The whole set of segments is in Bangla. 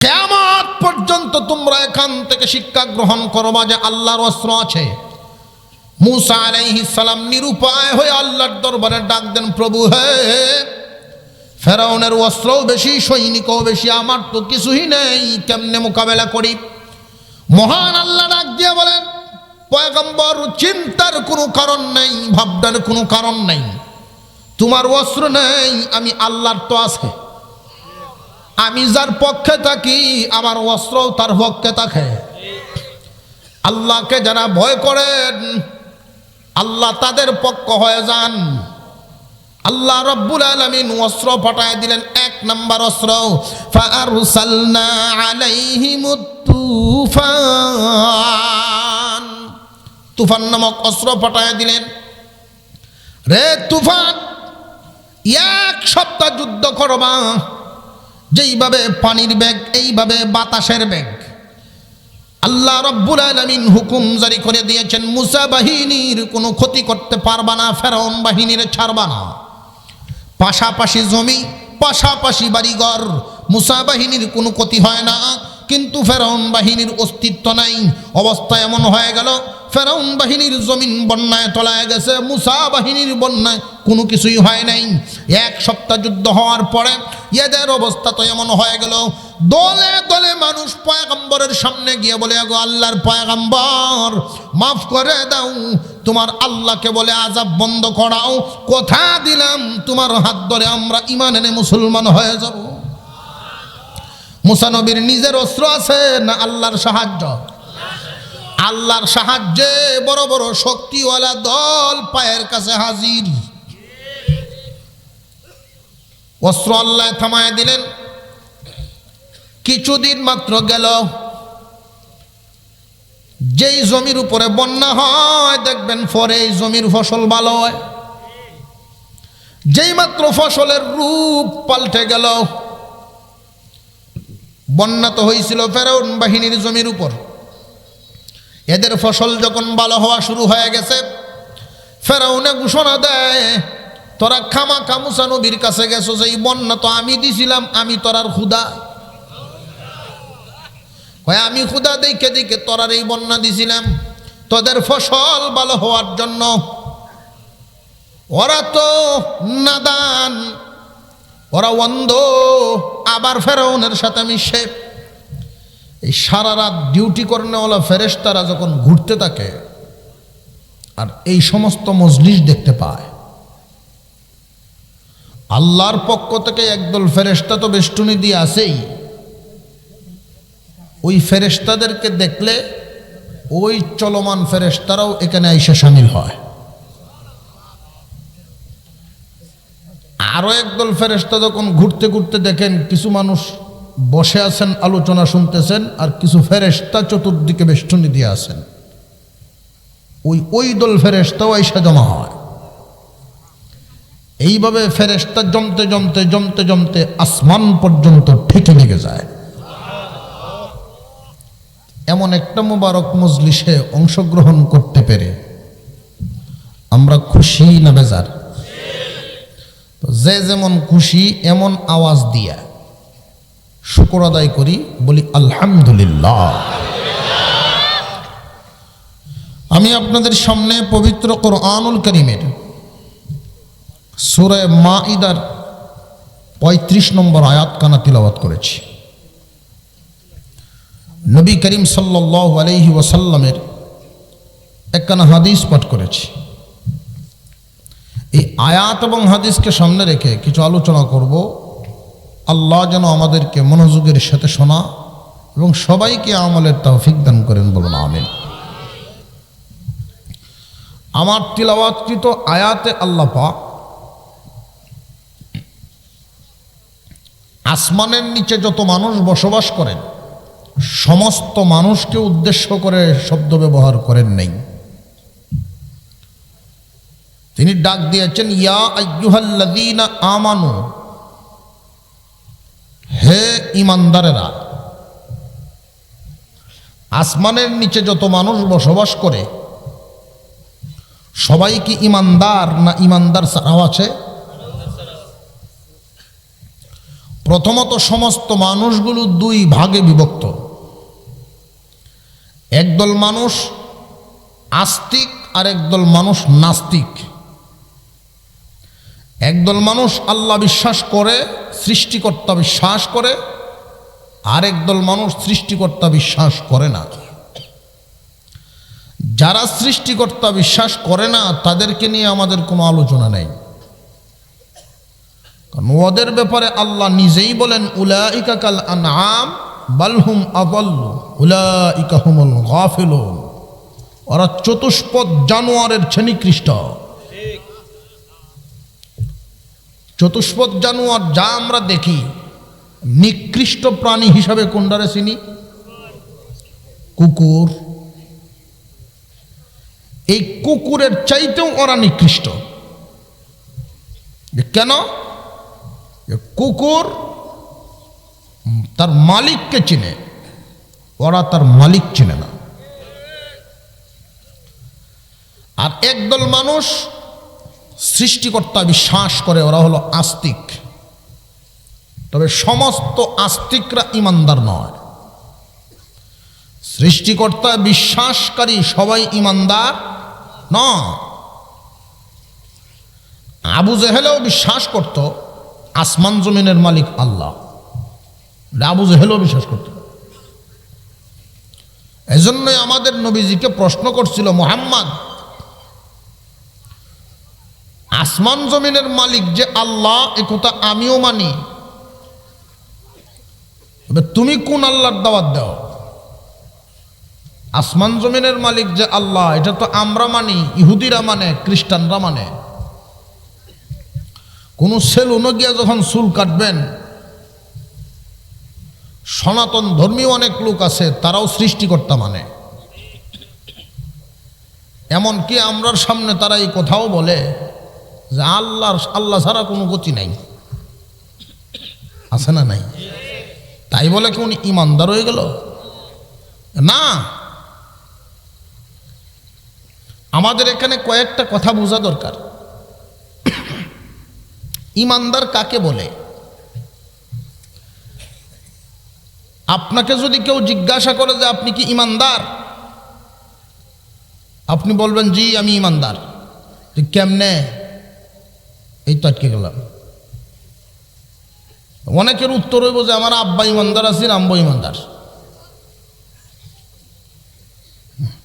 কিয়ামত পর্যন্ত তোমরা এখান থেকে শিক্ষা গ্রহণ করবা যে আল্লাহর অস্ত্র আছে। মুসা আলাইহিস সালাম নিরুপায় হয়ে আল্লাহর দরবারে ডাক দেন, প্রভু হে, ফেরাউনের অস্ত্রও বেশি, সৈনিকও বেশি, আমার তো কিছুই নেই, কেমনে মোকাবেলা করি? মহান আল্লাহ ডাক দিয়ে বলেন, পয়গম্বর, চিন্তার কোনো কারণ নেই, ভাবনার কোনো কারণ নেই। তোমার অস্ত্র নেই, আমি আল্লাহর তো আছে। আমি যার পক্ষে থাকি আমার অস্ত্রও তার পক্ষে থাকে। আল্লাহকে যারা ভয় করেন আল্লাহ তাদের পক্ষ হয়ে যান। আল্লাহ রাব্বুল আলামিন অস্ত্র পাঠায় দিলেন। এক নাম্বার অস্ত্র, ফাআরসালনা আলাইহিমুত তুফান, তুফান নামক অস্ত্র পাঠায় দিলেন। রে তুফান, এক সপ্তাহ যুদ্ধ করবা, যেইভাবে পানির বেগ এইভাবে বাতাসের বেগ। আল্লাহ রাব্বুল আলামিন হুকুম জারি করে দিয়েছেন, মুসা বাহিনীর কোনো ক্ষতি করতে পারবা না, ফেরাউন বাহিনীর ছাড়বা না। পাশাপাশি জমি, পাশাপাশি বাড়িঘর, মুসা বাহিনীর কোনো ক্ষতি হয় না, কিন্তু ফেরাউন বাহিনীর অস্তিত্ব নাই। অবস্থা এমন হয়ে গেল, ফেরাউন বাহিনীর জমিন বন্যায় তলায় গেছে, মুসা বাহিনীর বন্যায় কোনো কিছুই হয় নাই। এক সপ্তাহ যুদ্ধ হওয়ার পরে এদের অবস্থা তো এমন হয়ে গেল, দলে দলে মানুষ পয়গম্বরের সামনে গিয়ে বলে, গো আল্লাহর পয়গম্বর, মাফ করে দাও, তোমার আল্লাহকে বলে আযাব বন্ধ করাও, কথা দিলাম তোমার হাত ধরে আমরা ঈমান এনে মুসলমান হয়ে যাব। মুসা নবীর নিজের অস্ত্র আছে না আল্লাহর সাহায্য? আল্লাহর সাহায্যে বড় বড় শক্তিওয়ালা দল পায়ের কাছে হাজির। অস্ত্র আল্লাহ থামায় দিলেন। কিছুদিন মাত্র গেল, যেই জমির উপরে বন্যা হয় দেখবেন পরে এই জমির ফসল ভালো হয়। যেই মাত্র ফসলের রূপ পাল্টে গেল, বন্যা তো হয়েছিল ফেরাউন বাহিনীর জমির উপর, এদের ফসল যখন ভালো হওয়া শুরু হয়ে গেছে, ফেরাউনে ঘোষণা দেয়, তোরা খামাখা মুসা নবীর কাছে গেছো, যে এই বন্যা তো আমি দিছিলাম, আমি তোরার খুদা। আমি খুদা দেখে দেখে তোরার এই বন্যা দিছিলাম তোদের ফসল ভালো হওয়ার জন্য। ওরা তো নাদান, ওরা অন্ধ, আবার ফেরাউনের সাথে মিশে। এই সারা রাত ডিউটি করেনেওয়ালা ফেরেশতারা যখন ঘুরতে থাকে আর এই সমস্ত মজলিস দেখতে পায়, আল্লাহর পক্ষ থেকে একদল ফেরেশতা তো বেষ্টনী দিয়ে আসেই, ওই ফেরেশতাদেরকে দেখলে ওই চলমান ফেরেশতারাও এখানে এসে শামিল হয়। আরো একদল ফেরেশতা যখন ঘুরতে ঘুরতে দেখেন কিছু মানুষ বসে আছেন আলোচনা শুনতেছেন, আর কিছু ফেরেশতা চতুর্দিকে বেষ্টনী দিয়ে আছেন, ওই দল ফেরেশতাও এসে জমা হয়। এইভাবে ফেরেশতা জমতে জমতে জমতে জমতে আসমান পর্যন্ত ঠেকে লেগে যায়। এমন একটা মুবারক মজলিসে অংশগ্রহণ করতে পেরে আমরা খুশি না বেজার? যে যেমন খুশি এমন আওয়াজ দিয়া শুকর আদায় করি, বলি আলহামদুলিল্লাহ। আমি আপনাদের সামনে পবিত্র কোরআনুল কারীমের সূরা মাঈদার ৩৫ নম্বর আয়াত কানা তিলাওয়াত করেছি। নবী করিম সাল্লাল্লাহু আলাইহি ওয়াসাল্লামের একখানা হাদিস পাঠ করেছি। এই আয়াত এবং হাদিসকে সামনে রেখে কিছু আলোচনা করব। আল্লাহ যেন আমাদেরকে মনোযোগের সাথে শোনা এবং সবাইকে আমলের তৌফিক দান করেন, বলুন আমিন। আমার তিলাওয়াতকৃত আয়াতে আল্লাহ পাক আসমানের নিচে যত মানুষ বসবাস করেন সমস্ত মানুষকে উদ্দেশ্য করে শব্দ ব্যবহার করেন নাই। তিনি ডাক দিয়েছেন, ইয়া আইয়ুহাল্লাযীনা আমানু, হে ঈমানদারেরা। আসমানের নিচে যত মানুষ বসবাস করে সবাই কি ঈমানদার না ঈমানদার ছাড়াও আছে? প্রথমত সমস্ত মানুষগুলো দুই ভাগে বিভক্ত। একদল মানুষ আস্তিক আর একদল মানুষ নাস্তিক। একদল মানুষ আল্লাহ বিশ্বাস করে, সৃষ্টিকর্তা বিশ্বাস করে, আর একদল মানুষ সৃষ্টিকর্তা বিশ্বাস করে না। যারা সৃষ্টিকর্তা বিশ্বাস করে না তাদেরকে নিয়ে আমাদের কোনো আলোচনা নেই, কারণ ওদের ব্যাপারে আল্লাহ নিজেই বলেন উলাইকা কাল আনআম বাল হুম আযাল্লু উলাইকা হুমুল গাফিলুন। ওরা চতুষ্পদ জানোয়ারের চেয়ে নিকৃষ্ট। চতুষ্পদ জানোয়ার যা আমরা দেখি, নিকৃষ্ট প্রাণী হিসাবে কোনটারে চিনি? কুকুর। এই কুকুরের চাইতেও ওরা নিকৃষ্ট। কেন? কুকুর তার মালিককে চিনে, ওরা তার মালিক চিনে না। আর একদল মানুষ সৃষ্টিকর্তা বিশ্বাস করে, ওরা হলো আস্তিক। তবে সমস্ত আস্তিকরা ইমানদার নয়। সৃষ্টিকর্তা বিশ্বাসকারী সবাই ইমানদার নয়। আবু জেহেলও বিশ্বাস করত আসমান জমিনের মালিক আল্লাহ, আবু জেহেলও বিশ্বাস করত। এজন্যই আমাদের নবীজিকে প্রশ্ন করছিল, মুহাম্মদ, আসমান জমিনের মালিক যে আল্লাহ, এ কথা আমিও মানি, তুমি কোন আল্লাহর দাওয়াত দাও? আসমান জমিনের মালিক যে আল্লাহ, এটা তো আমরা মানি, ইহুদিরা মানে, খ্রিস্টানরা মানে। কোন সেলুনে গিয়ে যখন চুল কাটবেন, সনাতন ধর্মী অনেক লোক আছে, তারাও সৃষ্টিকর্তা মানে। এমনকি আমরার সামনে তারা এই কথাও বলে যে আল্লাহ ছাড়া কোনো গতি নাই, আছে না নাই? তাই বলে কি উনি ইমানদার হয়ে গেল? না। আমাদের এখানে কয়েকটা কথা বোঝা দরকার। ইমানদার কাকে বলে? আপনাকে যদি কেউ জিজ্ঞাসা করে যে আপনি কি ইমানদার, আপনি বলবেন জি আমি ইমানদার। কেমনে? এই তো আটকে গেলাম। অনেকের উত্তর হইব যে আমার আব্বা ইমানদার আছেন, আম্বু ইমানদার।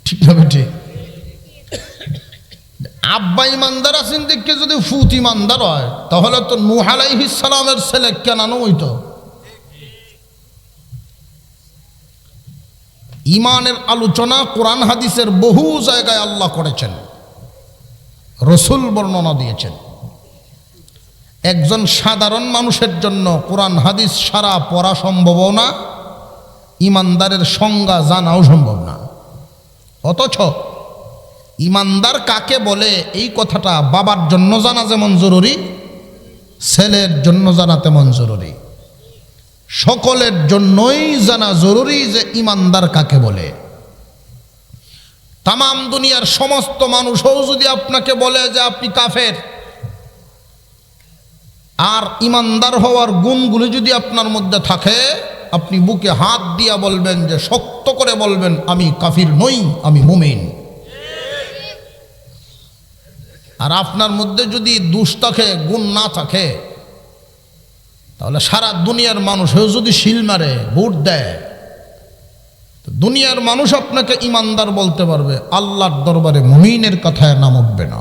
ঠিক না বেঠে? আব্বা ইমানদার আছেন দেখে যদি ফুত ইমানদার হয়, তাহলে তো নূহ আলাইহিস সালামের ছেলে কেনানো হইতো। ইমানের আলোচনা কোরআন হাদিসের বহু জায়গায় আল্লাহ করেছেন, রসুল বর্ণনা দিয়েছেন। একজন সাধারণ মানুষের জন্য কোরআন হাদিস সারা পড়া সম্ভব না, ইমানদারের সংজ্ঞা জানাও সম্ভব না। অথচ ইমানদার কাকে বলে এই কথাটা বাবার জন্য জানা যেমন জরুরি, ছেলের জন্য জানা তেমন জরুরি। সকলের জন্যই জানা জরুরি যে ইমানদার কাকে বলে। তামাম দুনিয়ার সমস্ত মানুষও যদি আপনাকে বলে যে আপনি কাফের, আর ইমানদার হওয়ার গুণগুলি যদি আপনার মধ্যে থাকে, আপনি বুকে হাত দিয়া বলবেন, যে শক্ত করে বলবেন, আমি কাফির নই, আমি মুমিন। আর আপনার মধ্যে যদি দোষ থাকে, গুণ না থাকে, তাহলে সারা দুনিয়ার মানুষও যদি শিল মারে, ভোট দেয়, দুনিয়ার মানুষ আপনাকে ইমানদার বলতে পারবে, আল্লাহর দরবারে মুমিনের কথায় নাম উঠবে না।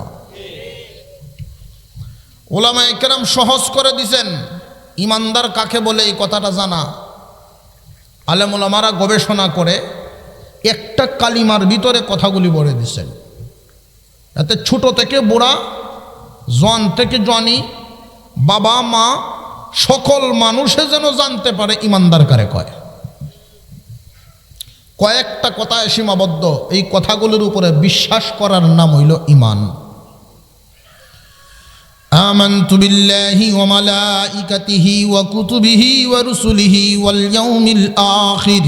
উলামায়ে কেরাম সহজ করে দিয়েছেন ইমানদার কাকে বলে এই কথাটা জানা। আলেম উলামারা গবেষণা করে একটা কালিমার ভিতরে কথাগুলি বলে দিয়েছেন, এতে ছোট থেকে বুড়া, জোয়ান থেকে জওয়ানি, বাবা মা, সকল মানুষে যেন জানতে পারে ইমানদার কারে কয়। কয়েকটা কথায় সীমাবদ্ধ, এই কথাগুলির উপরে বিশ্বাস করার নাম হইল ঈমান। আমানতু বিল্লাহি ওয়া মালাইকাতিহি ওয়া কুতুবিহি ওয়া রুসুলিহি ওয়াল ইয়াউমিল আখির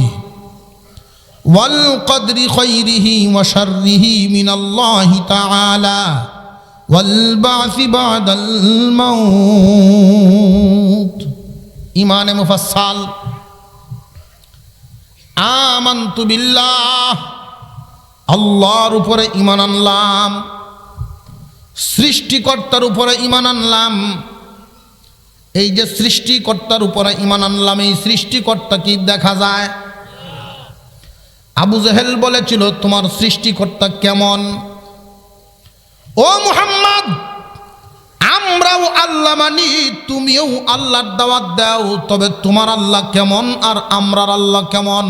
ওয়াল কদরি খাইরিহি ওয়া শাররিহি মিনাল্লাহি তাআলা ওয়াল বা'সি বা'দাল মাউত। ইমানে মুফাসসাল। আমানতু বিল্লাহ, আল্লাহর উপরে ঈমান আনলাম, সৃষ্টিকর্তার উপরে ঈমান আনলাম। এই যে সৃষ্টিকর্তার উপরে ঈমান আনলাম, এই সৃষ্টিকর্তা কি দেখা যায়? আবু জেহেল বলেছিল তোমার সৃষ্টিকর্তা কেমন? ও মুহাম্মদ, আমরাও আল্লাহ মানি, তুমিও আল্লাহর দাওয়াত দাও, তবে তোমার আল্লাহ কেমন আর আমরার আল্লাহ কেমন?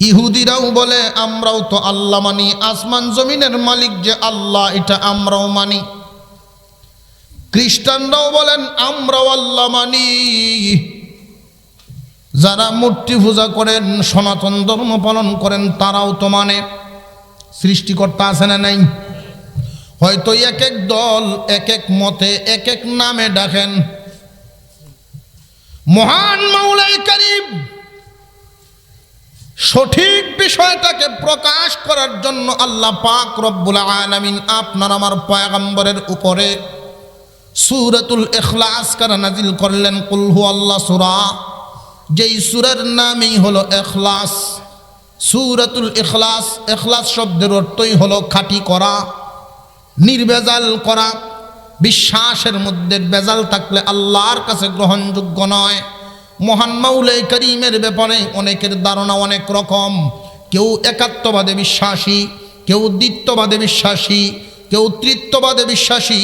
ইহুদিরাও বলে আমরাও তো আল্লাহ মানি, আসমান জমিনের মালিক যে আল্লাহ এটা আমরাও মানি। খ্রিস্টানরাও বলেন আমরাও আল্লাহ মানি। যারা মূর্তি পূজা করেন, সনাতন ধর্ম পালন করেন, তারাও তো মানে সৃষ্টিকর্তা আছে না নাই? হয়তো এক এক দল এক এক মতে এক এক নামে ডাকেন। মহান মাওলাই কারীম সঠিক বিষয়টাকে প্রকাশ করার জন্য আল্লাহ পাক রব্বুল আলামিন আপনার আমার পয়গম্বরের উপরে সূরাতুল ইখলাস কারা নাজিল করলেন। কুল হুয়াল্লাহ সূরা, যেই সূরার নামই হলো ইখলাস। সূরাতুল ইখলাস, ইখলাস শব্দের অর্থই হলো খাঁটি করা, নির্ভেজাল করা। বিশ্বাসের মধ্যে ভেজাল থাকলে আল্লাহর কাছে গ্রহণযোগ্য নয়। মহান মাওলাই কারীমের ব্যাপারে অনেকের ধারণা অনেক রকম। কেউ একাত্মবাদে বিশ্বাসী, কেউ দ্বিত্ববাদে বিশ্বাসী, কেউ তৃত্ববাদে বিশ্বাসী,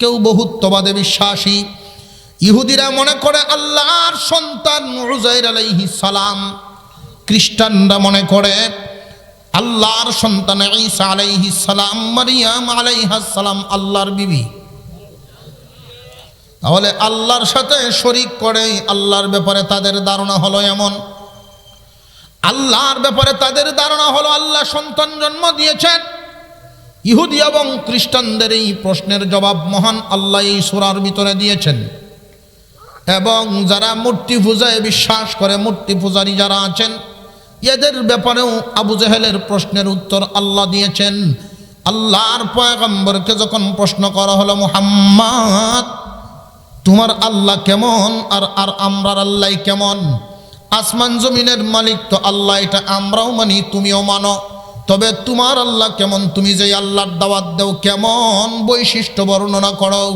কেউ বহুত্ববাদে বিশ্বাসী। ইহুদিরা মনে করে আল্লাহর সন্তান উযাইর আলাইহিস সালাম, খ্রিস্টানরা মনে করে আল্লাহর সন্তান ঈসা আলাইহিস সালাম, মারিয়াম আলাইহাস সালাম আল্লাহর বিবি। তাহলে আল্লাহর সাথে শরীক করে আল্লাহর ব্যাপারে তাদের ধারণা হলো এমন। আল্লাহর ব্যাপারে তাদের ধারণা হলো আল্লাহ সন্তান জন্ম দিয়েছেন। ইহুদি এবং খ্রিস্টানদের এই প্রশ্নের জবাব মহান আল্লাহ এই সূরার ভিতরে দিয়েছেন। এবং যারা মূর্তি পূজায় বিশ্বাস করে, মূর্তি পূজারী যারা আছেন, এদের ব্যাপারেও আবু জেহেলের প্রশ্নের উত্তর আল্লাহ দিয়েছেন। আল্লাহর পয়গম্বরকে যখন প্রশ্ন করা হলো, মুহাম্মদ তোমার আল্লাহ কেমন আর আর আমরার আল্লাহ কেমন? আসমান জমিনের মালিক তো আল্লাহ, এটা আমরাও মানি, তুমিও মানো, তবে তোমার আল্লাহ কেমন? তুমি যে আল্লাহর দাওয়াত দাও, কেমন বৈশিষ্ট্য বর্ণনা করো।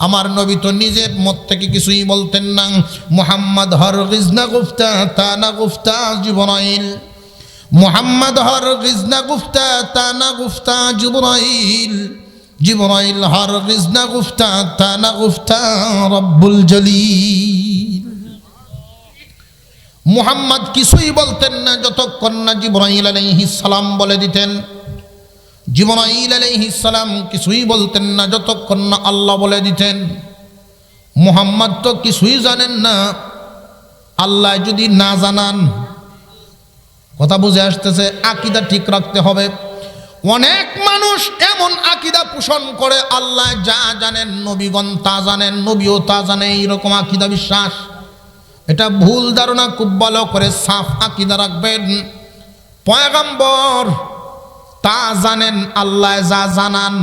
আমার নবী তো নিজের মত থেকে কিছুই বলতেন না। মুহাম্মদ হরগিজ না গুফতা তা না গুফতা জিবরাইল, মুহাম্মদ হরগিজ না গুফতা তা না গুফতা জিবরাইল, জিবরাইল হরগিজ না গুফতা তা না গুফতা রব্বুল জলিল। মুহাম্মদ কিছুই বলতেন না যতক্ষণ না জিবরাইল আলাইহিস সালাম বলে দিতেন। জিবরাইল আলাইহিস সালাম কিছুই বলতেন না যতক্ষণ না আল্লাহ বলে দিতেন। মুহাম্মদ তো কিছুই জানেন না, আল্লাহ যদি না জানান। কথা বুঝে আসতেছে? আকীদা ঠিক রাখতে হবে। অনেক মানুষ এমন আকীদা পোষণ করে আল্লাহ যা জানেন, নবীগণ তা জানেন, নবীও তা জানে, এইরকম আকীদা বিশ্বাস। এটা ভুল ধারণা। খুব ভালো করে সাফ আকীদা রাখবেন। পয়গম্বর তা জানেন, আল্লাহ যা জানান।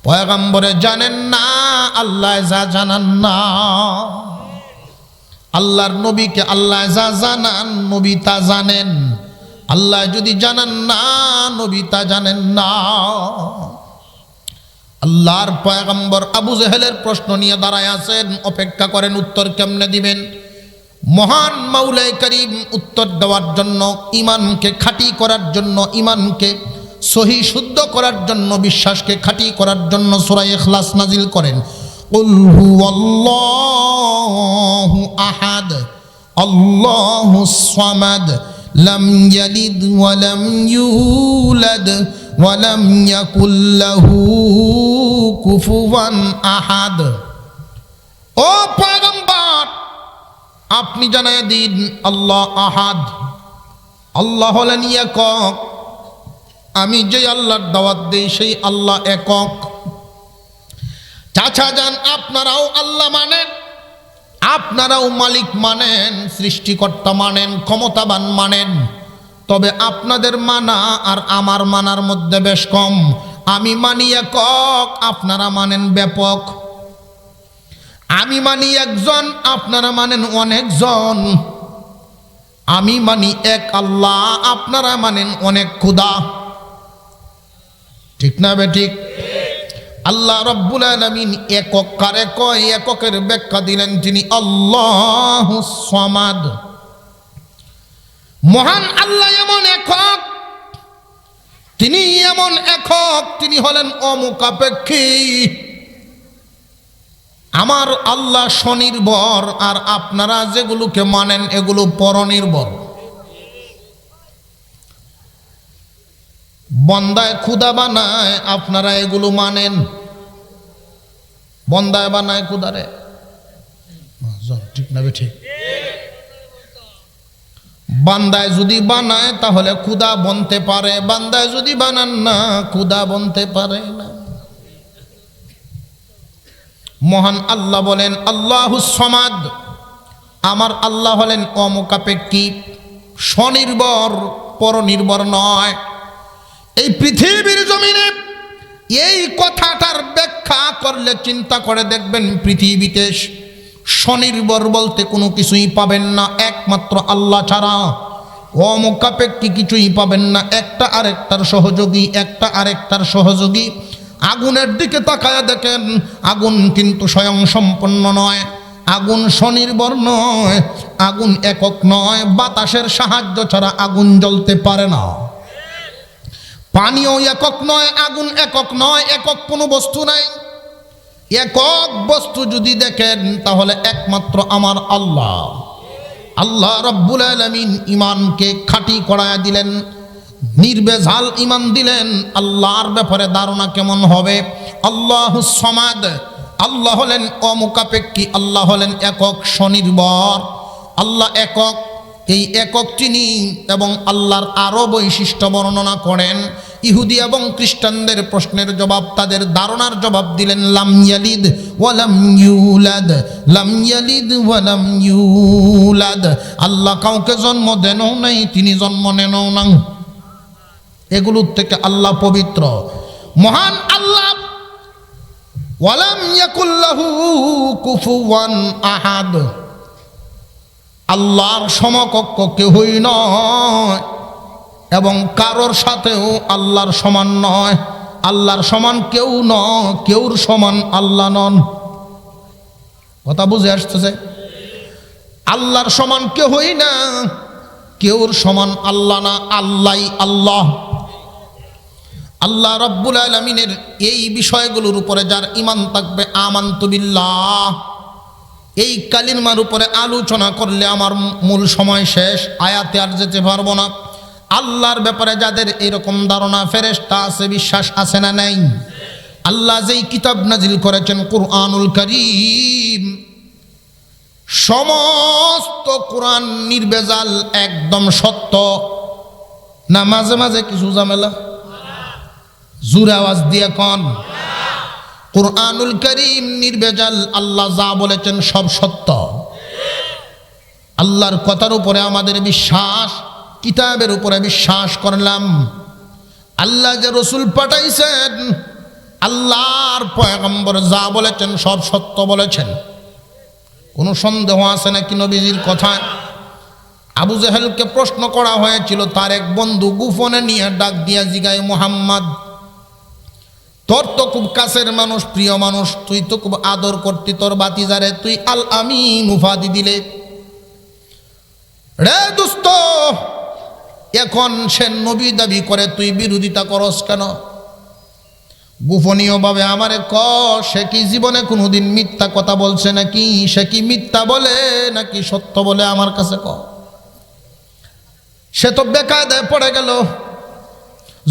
পয়গম্বরে জানেন না, আল্লাহ যা জানান না। আল্লাহর নবীকে আল্লাহ যা জানান, নবী তা জানেন। আল্লাহ যদি জানান না, নবী তা জানেন না। আল্লাহর পয়গম্বর আবু জেহেলের প্রশ্ন নিয়ে দাঁড়ায় আছেন, অপেক্ষা করেন উত্তর কেমনে দিবেন। মহান মাওলাই কারীম উত্তর দেওয়ার জন্য, ইমানকে খাঁটি করার জন্য, ইমানকে সহি শুদ্ধ করার জন্য, বিশ্বাসকে খাঁটি করার জন্য সূরা ইখলাস নাজিল করেন। কুল হুয়াল্লাহু আহাদ আল্লাহুস সামাদ লাম ইয়ালিদ ওয়া লাম ইউলাদ ওয়া লাম ইয়াকুল লাহু কুফুয়ান আহাদ। ও পয়গম্বর, আপনি জানায় দিন আল্লাহ আহাদ, আল্লাহ হলেন একক। আমি যে আল্লাহর দাওয়াত দেই সেই আল্লাহ একক। চাচা যান, আপনারাও আল্লাহ মানেন, আপনারাও মালিক মানেন, সৃষ্টিকর্তা মানেন, ক্ষমতাবান মানেন, তবে আপনাদের মানা আর আমার মানার মধ্যে বেশ কম। আমি মানি একক, আপনারা মানেন ব্যাপক। আমি মানি একজন, আপনারা মানেন অনেকজন। আমি মানি এক আল্লাহ, আপনারা মানেন অনেক খোদা। ঠিক না বেঠিক? আল্লাহ রাব্বুল আলামিন একক কারে কয়, এককের ব্যাখ্যা দিলেন তিনি আল্লাহুস সামাদ। মহান আল্লাহ এমন একক, তিনি এমন একক, তিনি হলেন অমুখাপেক্ষী। আমার আল্লাহ স্বনির্ভর, আর আপনারা যেগুলোকে মানেন এগুলো পরনির্ভর। বন্দায় খুদা বানায়, আপনারা এগুলো মানেন। বন্দায় বানায় খুদারে, ঠিক না ঠিক? বান্দায় যদি বানায় তাহলে খুদা বনতে পারে, বান্দায় যদি বানান না খুদা বনতে পারে না। মহান আল্লাহ বলেন আল্লাহুস সামাদ, আমার আল্লাহ হলেন অমুখাপেক্ষী, স্বনির্ভর, পরনির্ভর নয়। এই পৃথিবীর জমিনে এই কথাটার ব্যাখ্যা করলে চিন্তা করে দেখবেন, পৃথিবীতে স্বনির্ভর বলতে কোনো কিছুই পাবেন না একমাত্র আল্লাহ ছাড়া। অমুখাপেক্ষী কিছুই পাবেন না, একটা আরেকটার সহযোগী, একটা আরেকটার সহযোগী। আগুনের দিকে তাকায়া দেখেন, আগুন কিন্তু স্বয়ং সম্পন্ন নয়, আগুন স্বনির্ভর নয়, আগুন একক নয়। বাতাসের সাহায্য ছাড়া আগুন জ্বলতে পারে না। পানিও একক নয়, আগুন একক নয়, একক কোনো বস্তু নাই। একক বস্তু যদি দেখেন তাহলে একমাত্র আমার আল্লাহ। আল্লাহ রাব্বুল আলামিন ইমানকে খাঁটি করায়া দিলেন, নির্ভেজাল ইমান দিলেন। আল্লাহর ব্যাপারে ধারণা কেমন হবে? আল্লাহুস সামাদ, আল্লাহ হলেন অমুখাপেক্ষী, আল্লাহ হলেন একক, স্বনির্ভর। আল্লাহ একক, এই একক চিনি এবং আল্লাহর আরও বৈশিষ্ট্য বর্ণনা করেন। ইহুদি এবং খ্রিস্টানদের প্রশ্নের জবাব, তাদের ধারণার জবাব দিলেন লাম ইয়ালিদ ওয়া লাম ইউলাদ, লাম ইয়ালিদ ওয়া লাম ইউলাদ। আল্লাহ কাউকে জন্ম দেনও নাই, তিনি জন্ম নেনও না। এগুলোর থেকে আল্লাহ পবিত্র, মহান আল্লাহ। ওয়ালাম ইয়াকুল লাহু কুফুওয়ান আহাদ, আল্লাহর সমকক্ষ কেহই নয় এবং কারোর সাথেও আল্লাহর সমান নয়। আল্লাহর সমান কেউ নয়, কেউর সমান আল্লাহ নন। কথা বুঝে আসতেছে? আল্লাহর সমান কেহই না, কেউর সমান আল্লাহ না, আল্লাহই আল্লাহ। আল্লাহ রাব্বুল আলামিনের এই বিষয়গুলোর উপরে যার ঈমান থাকবে, আমানতু বিল্লাহ, এই কালিমার উপরে আলোচনা করলে আমার মূল সময় শেষ, আয়াতে আর যেতে পারবো না। আল্লাহর ব্যাপারে যাদের এরকম ধারণা, ফেরেশতা আছে, বিশ্বাস আছে না নাই? আল্লাহ যেই কিতাব নাজিল করেছেন কুরআনুল কারীম, সমস্ত কোরআন নির্ভেজাল, একদম সত্য না? মাঝে মাঝে কিছু ঝামেলা? জোরে আওয়াজ দিয়ে কোন কুরআনুল কারীম নির্ভেজাল, আল্লাহ যা বলেছেন সব সত্য। আল্লাহর কথার উপরে আমাদের বিশ্বাস, কিতাবের উপরে বিশ্বাস করলাম। আল্লাহ যে রসুল পাঠাইছেন, আল্লাহর পয়গম্বর যা বলেছেন সব সত্য বলেছেন। কোনো সন্দেহ আছে নাকি নবীজির কথায়? আবু জেহেলকে প্রশ্ন করা হয়েছিল, তার এক বন্ধু গোপনে নিয়ে ডাক দিয়া জিগায়, মুহাম্মদ, তোর তো খুব কাছের মানুষ, প্রিয় মানুষ, তুই তো খুব আদর করতি তোর বাতিজারে, তুই আল আমিন উপাধি দিলে, রে দোস্ত, এখন সে নবী দাবি করে, তুই বিরোধিতা করস কেন? গোপনীয়ভাবে আমারে ক, সে কি জীবনে কোনোদিন মিথ্যা কথা বলছে নাকি? সে কি মিথ্যা বলে নাকি সত্য বলে? আমার কাছে ক। সে তো বেকায়দায় পড়ে গেল।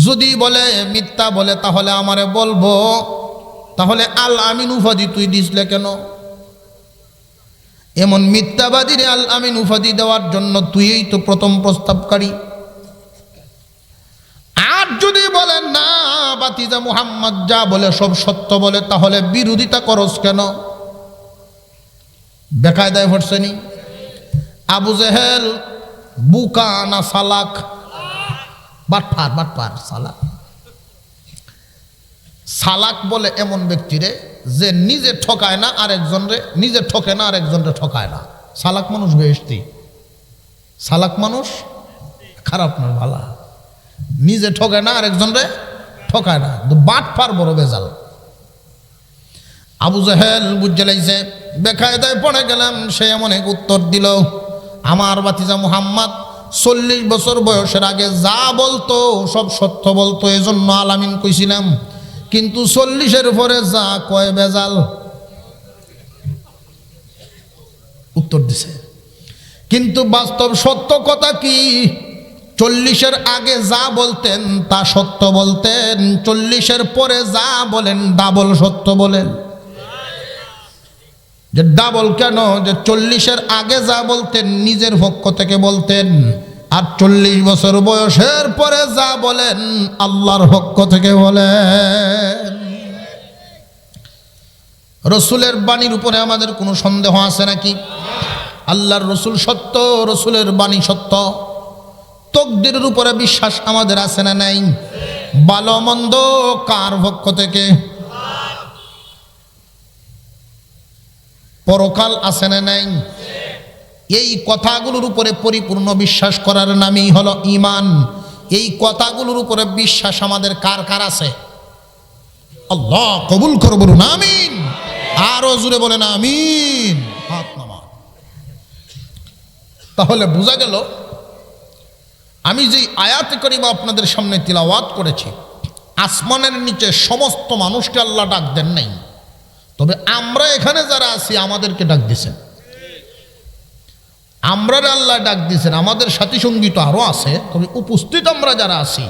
যদি বলে মিথ্যা বলে তাহলে আমারে বলবো, তাহলে আল আমিন উপাধি তুই দিসলে কেন? এমন মিথ্যাবাদীরে আল আমিন উপাধি দেওয়ার জন্য তুই তো প্রথম প্রস্তাবকারী। আর যদি বলে না, বাতিজা মুহাম্মদ যা বলে সব সত্য বলে, তাহলে বিরোধিতা করস কেন? বেকায়দায় পড়ছেনি। আবু জেহেল বুকা না সালাক? বাটপার, বাটপার, সালাক। সালাক বলে এমন ব্যক্তিরে যে নিজে ঠকায় না আরেকজনরে, নিজে ঠকে না আরেকজনরে ঠকায় না। সালাক মানুষ বেহেশতি, সালাক মানুষ খারাপ না ভালা, নিজে ঠকায় না আরেকজনরে ঠকায় না, বাটপার বড় বেজাল। আবু জাহেল বুঝে লাইছে, বেকায়দায় পড়ে গেলাম। সে এমন এক উত্তর দিল, আমার ভাতিজা মুহাম্মদ 40 বছর বয়সের আগে যা বলতো সব সত্য বলতো, এজন্য আলামিন কইছিলাম, কিন্তু 40-এর পরে যা কয় বেজাল। উত্তর দিছে, কিন্তু বাস্তব সত্য কথা কি? 40-এর আগে যা বলতেন তা সত্য বলতেন, 40-এর পরে যা বলেন ডাবল সত্য বলেন। যে ডাবল কেন? যে 40-এর আগে যা বলতেন নিজের পক্ষ থেকে বলতেন, আর 40 বছর বয়সের পরে যা বলেন আল্লাহর পক্ষ থেকে বলেন। রসুলের বাণীর উপরে আমাদের কোনো সন্দেহ আছে নাকি? আল্লাহর রসুল সত্য, রসুলের বাণী সত্য। তকদিরের উপরে বিশ্বাস আমাদের আছে না নাই? ভালো মন্দ কার পক্ষ থেকে? পরকাল আছে না নাই? এই কথাগুলোর উপরে পরিপূর্ণ বিশ্বাস করার নামই হলো ঈমান। এই কথাগুলোর উপরে বিশ্বাস আমাদের কার কার আছে? আল্লাহ কবুল করো, বলুন আমিন। আরো জোরে বলেন আমিন। হাত নামা। তাহলে বোঝা গেল, আমি যে আয়াতে কারিমা আপনাদের সামনে তিলাওয়াত করেছি, আসমানের নিচে সমস্ত মানুষকে আল্লাহ ডাক দেন নাই, তবে আমরা এখানে যারা আছি আমাদেরকে ডাক দিয়েছেন। আমরা আল্লাহ ডাক দিয়েছেন, আমাদের সাথী সঙ্গী তো আরো আছে, তবে উপস্থিত আমরা যারা আছি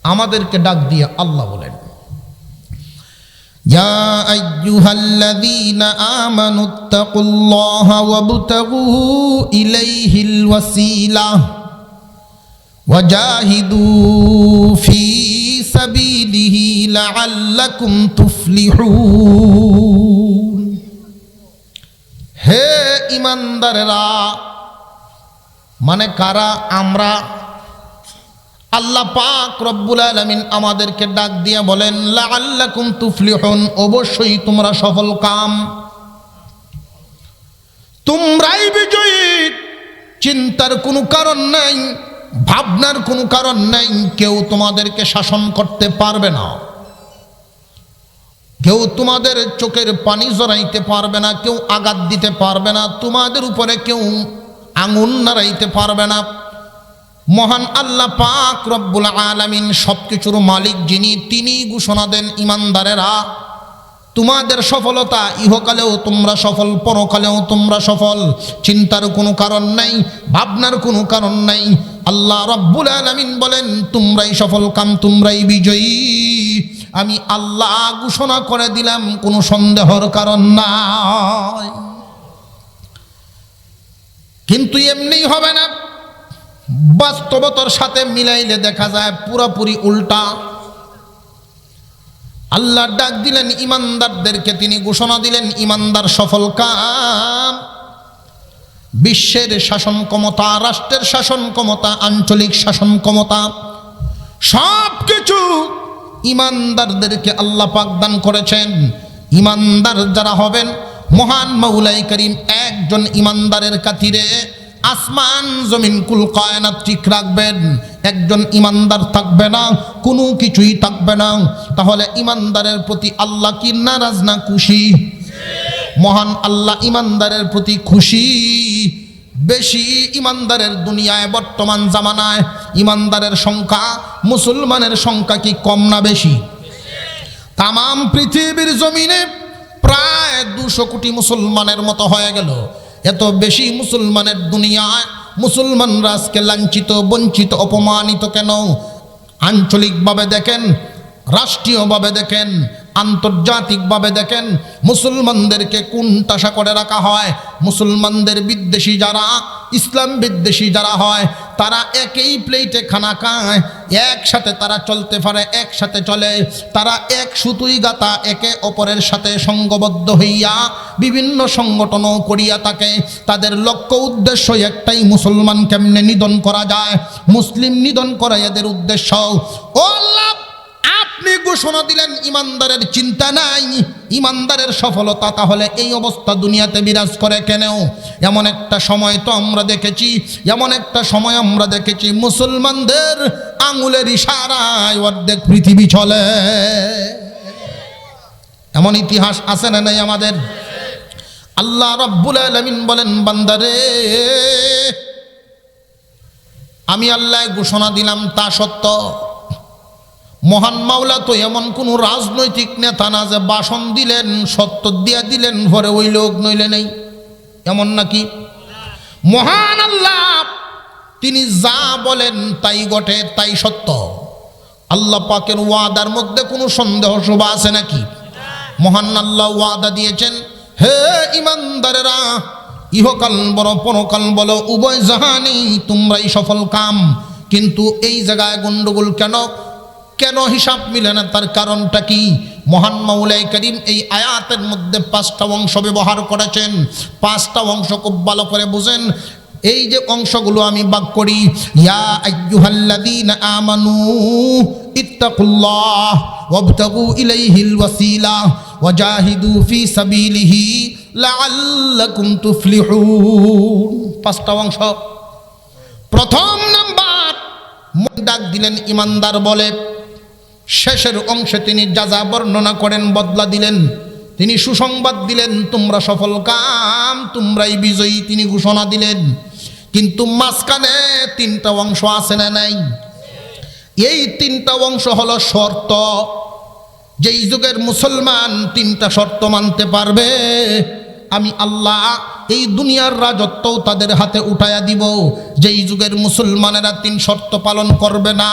আমাদেরকে ডাক দিয়ে আল্লাহ বলেন, ইয়া আইয়ুহাল্লাযীনা আমানুত্তাকুল্লাহা ওয়াবতাগু ইলাইহিল ওয়াসিলা ওয়াজাহিদু ফি সাবিলিহি লাআল্লাকুম তুফলিহুন। হে ঈমানদারেরা, মানে কারা? আমরা। আল্লাহ পাক রব্বুল আলামিন আমাদেরকে ডাক দিয়ে বলেন, লাআল্লাকুম তুফলিহুন, অবশ্যই তোমরা সফল কাম, তোমরাই বিজয়ী। চিন্তার কোনো কারণ নাই, ভাবনার কোনো কারণ নাই। কেউ তোমাদেরকে শাসন করতে পারবে না, কেউ তোমাদের চোখের পানি জড়াইতে পারবে না, কেউ আঘাত দিতে পারবে না, তোমাদের উপরে কেউ আঙুল নাড়াইতে পারবে না। মহান আল্লাহ পাক রব্বুল আলামিন সবকিছুর মালিক যিনি, তিনি ঘোষণা দেন, ঈমানদারেরা তোমাদের সফলতা ইহকালেও তোমরা সফল, পরকালেও তোমরা সফল। চিন্তার কোনো কারণ নাই, ভাবনার কোনো কারণ নাই। আল্লাহ রব্বুল আলামিন বলেন, তোমরাই সফল কাম, তোমরাই বিজয়ী। আমি আল্লাহ ঘোষণা করে দিলাম, কোনো সন্দেহর কারণ নাই। কিন্তু এমনি হবে না, বাস্তবতার সাথে মিলাইলে দেখা যায় পুরোপুরি উল্টা। আল্লাহ ডাক দিলেন ঈমানদারদেরকে, তিনি ঘোষণা দিলেন ঈমানদার সফল কাম। বিশ্বের শাসন ক্ষমতা, রাষ্ট্রের শাসন ক্ষমতা, আঞ্চলিক শাসন ক্ষমতা, সব কিছু ঈমানদারদেরকে আল্লাহ পাক দান করেছেন। ঈমানদার যারা হবেন, মহান মাওলাই করিম একজন ঈমানদারের খাতিরে আসমান জমিন কুল কায়নাত ঠিক রাখবেন। একজন ঈমানদার থাকবে না, কোনো কিছুই থাকবে না। তাহলে ঈমানদারের প্রতি আল্লাহ কি নারাজ না খুশি? মহান আল্লাহ ঈমানদারের প্রতি খুশি। বেশি ঈমানদারের দুনিয়ায় বর্তমান জামানায় ঈমানদারের সংখ্যা, মুসলমানের সংখ্যা কি কম না বেশি? তামাম পৃথিবীর জমিনে প্রায় 200 কোটি মুসলমানের মতো হয়ে গেল। এত বেশি মুসলমানের দুনিয়ায় মুসলমানরা আজকে লাঞ্ছিত, বঞ্চিত, অপমানিত কেন? আঞ্চলিকভাবে দেখেন, রাষ্ট্রীয়ভাবে দেখেন, আন্তর্জাতিকভাবে দেখেন, মুসলমানদেরকে কোণঠাসা করে রাখা হয়। মুসলমানদের বিদ্বেষী যারা, ইসলাম বিদ্বেষী যারা হয়, তারা একই প্লেটে খানা খায়, একসাথে তারা চলতে পারে, একসাথে চলে, তারা এক সুতুই গাতা, একে অপরের সাথে সঙ্গবদ্ধ হইয়া বিভিন্ন সংগঠনও করিয়া থাকে। তাদের লক্ষ্য উদ্দেশ্য একটাই, মুসলমান কেমনে নিধন করা যায়, মুসলিম নিধন করা এদের উদ্দেশ্য। ও আল্লাহ, আপনি ঘোষণা দিলেন ইমানদারের চিন্তা নাই, ইমানদারের সফলতা তাহলে এই অবস্থা দুনিয়াতে বিরাজ করে কেন? এমন একটা সময় তো আমরা দেখেছি, এমন একটা সময় আমরা দেখেছি মুসলমানদের আঙুলের ইশারায় অর্ধেক পৃথিবী চলে। এমন ইতিহাস আছে না নাই আমাদের? আল্লাহ রাব্বুল আলামিন বলেন, বান্দারে আমি আল্লাহ ঘোষণা দিলাম তা সত্য। মহান মাওলা তো এমন কোন রাজনৈতিক নেতা না যে ভাষণ দিলেন সত্য দিয়া দিলেন পরে ওই লোক নইলে নেই, এমন নাকি? মহান আল্লাহ তিনি যা বলেন তাই ঘটে, তাই সত্য। আল্লাহ পাকের ওয়াদার মধ্যে কোনো সন্দেহ শোভা আছে নাকি? মহান আল্লাহ ওয়াদা দিয়েছেন, হে ইমানদারেরা, ইহকাল বলো পরকাল বলো উভয় জাহানি তোমরাই সফল কাম। কিন্তু এই জায়গায় গন্ডগোল কেন? কেন হিসাব মিলে না? তার কারণটা কি? মহান মাওলাই করিম এই আয়াতের মধ্যে 5টা অংশ ব্যবহার করেছেন। 5টা অংশ খুব ভালো করে বুঝেন। এই যে অংশগুলো আমি বাক করি, ইয়া আইয়ুহাল্লাযীনা আমানু ইত্তাকুল্লাহ ওয়াবতাগু ইলাইহিল ওয়াসিলা ওয়াজাহিদু ফি সাবিলিহি লাআল্লাকুম তুফলিহুন। 5টা অংশ। প্রথম নাম্বার ডাক দিলেন ইমানদার বলে, শেষের অংশে তিনি যা বর্ণনা করেন বদলা দিলেন, তিনি সুসংবাদ দিলেন তোমরা সফল কাম, তোমরাই বিজয়ী তিনি ঘোষণা দিলেন। কিন্তু মাঝখানে 3টা অংশ আছে না নাই? এই 3টা অংশ হলো শর্ত। যেই যুগের মুসলমান 3টা শর্ত মানতে পারবে, আমি আল্লাহ এই দুনিয়ার রাজত্বও তাদের হাতে উঠায়া দিব। যেই যুগের মুসলমানেরা 3 শর্ত পালন করবে না,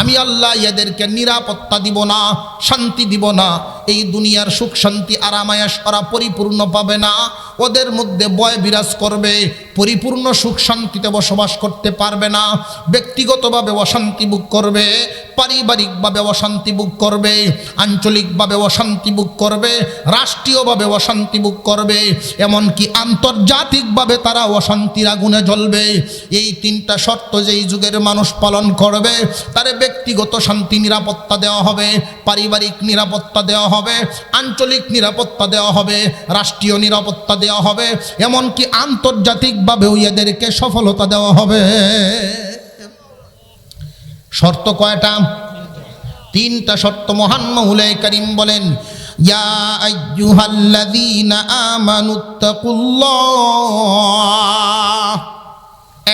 আমি আল্লাহ এদেরকে নিরাপত্তা দিব না, শান্তি দিব না। এই দুনিয়ার সুখ শান্তি আরামায়াস ওরা পরিপূর্ণ পাবে না। ওদের মধ্যে ভয় বিরাজ করবে, পরিপূর্ণ সুখ শান্তিতে বসবাস করতে পারবে না। ব্যক্তিগতভাবে অশান্তি ভোগ করবে, পারিবারিকভাবে অশান্তি ভোগ করবে, আঞ্চলিকভাবে অশান্তি ভোগ করবে, রাষ্ট্রীয়ভাবে অশান্তি ভোগ করবে, এমনকি আন্তর্জাতিকভাবে তারা অশান্তির আগুনে জ্বলবে। এই 3টা শর্ত যেই যুগের মানুষ পালন করবে, তারে ব্যক্তিগত শান্তি নিরাপত্তা দেওয়া হবে, পারিবারিক নিরাপত্তা দেওয়া হবে, আঞ্চলিক নিরাপত্তা দেওয়া হবে, রাষ্ট্রীয় নিরাপত্তা দেওয়া হবে, এমনকি আন্তর্জাতিকভাবেও এদেরকে সফলতা দেওয়া হবে। শর্ত কয়টা? 3টা শর্ত। মহান মাওলাই করিম বলেন, ইয়া আইয়ুহাল্লাযীনা আমানুত্তাকুল্লাহ।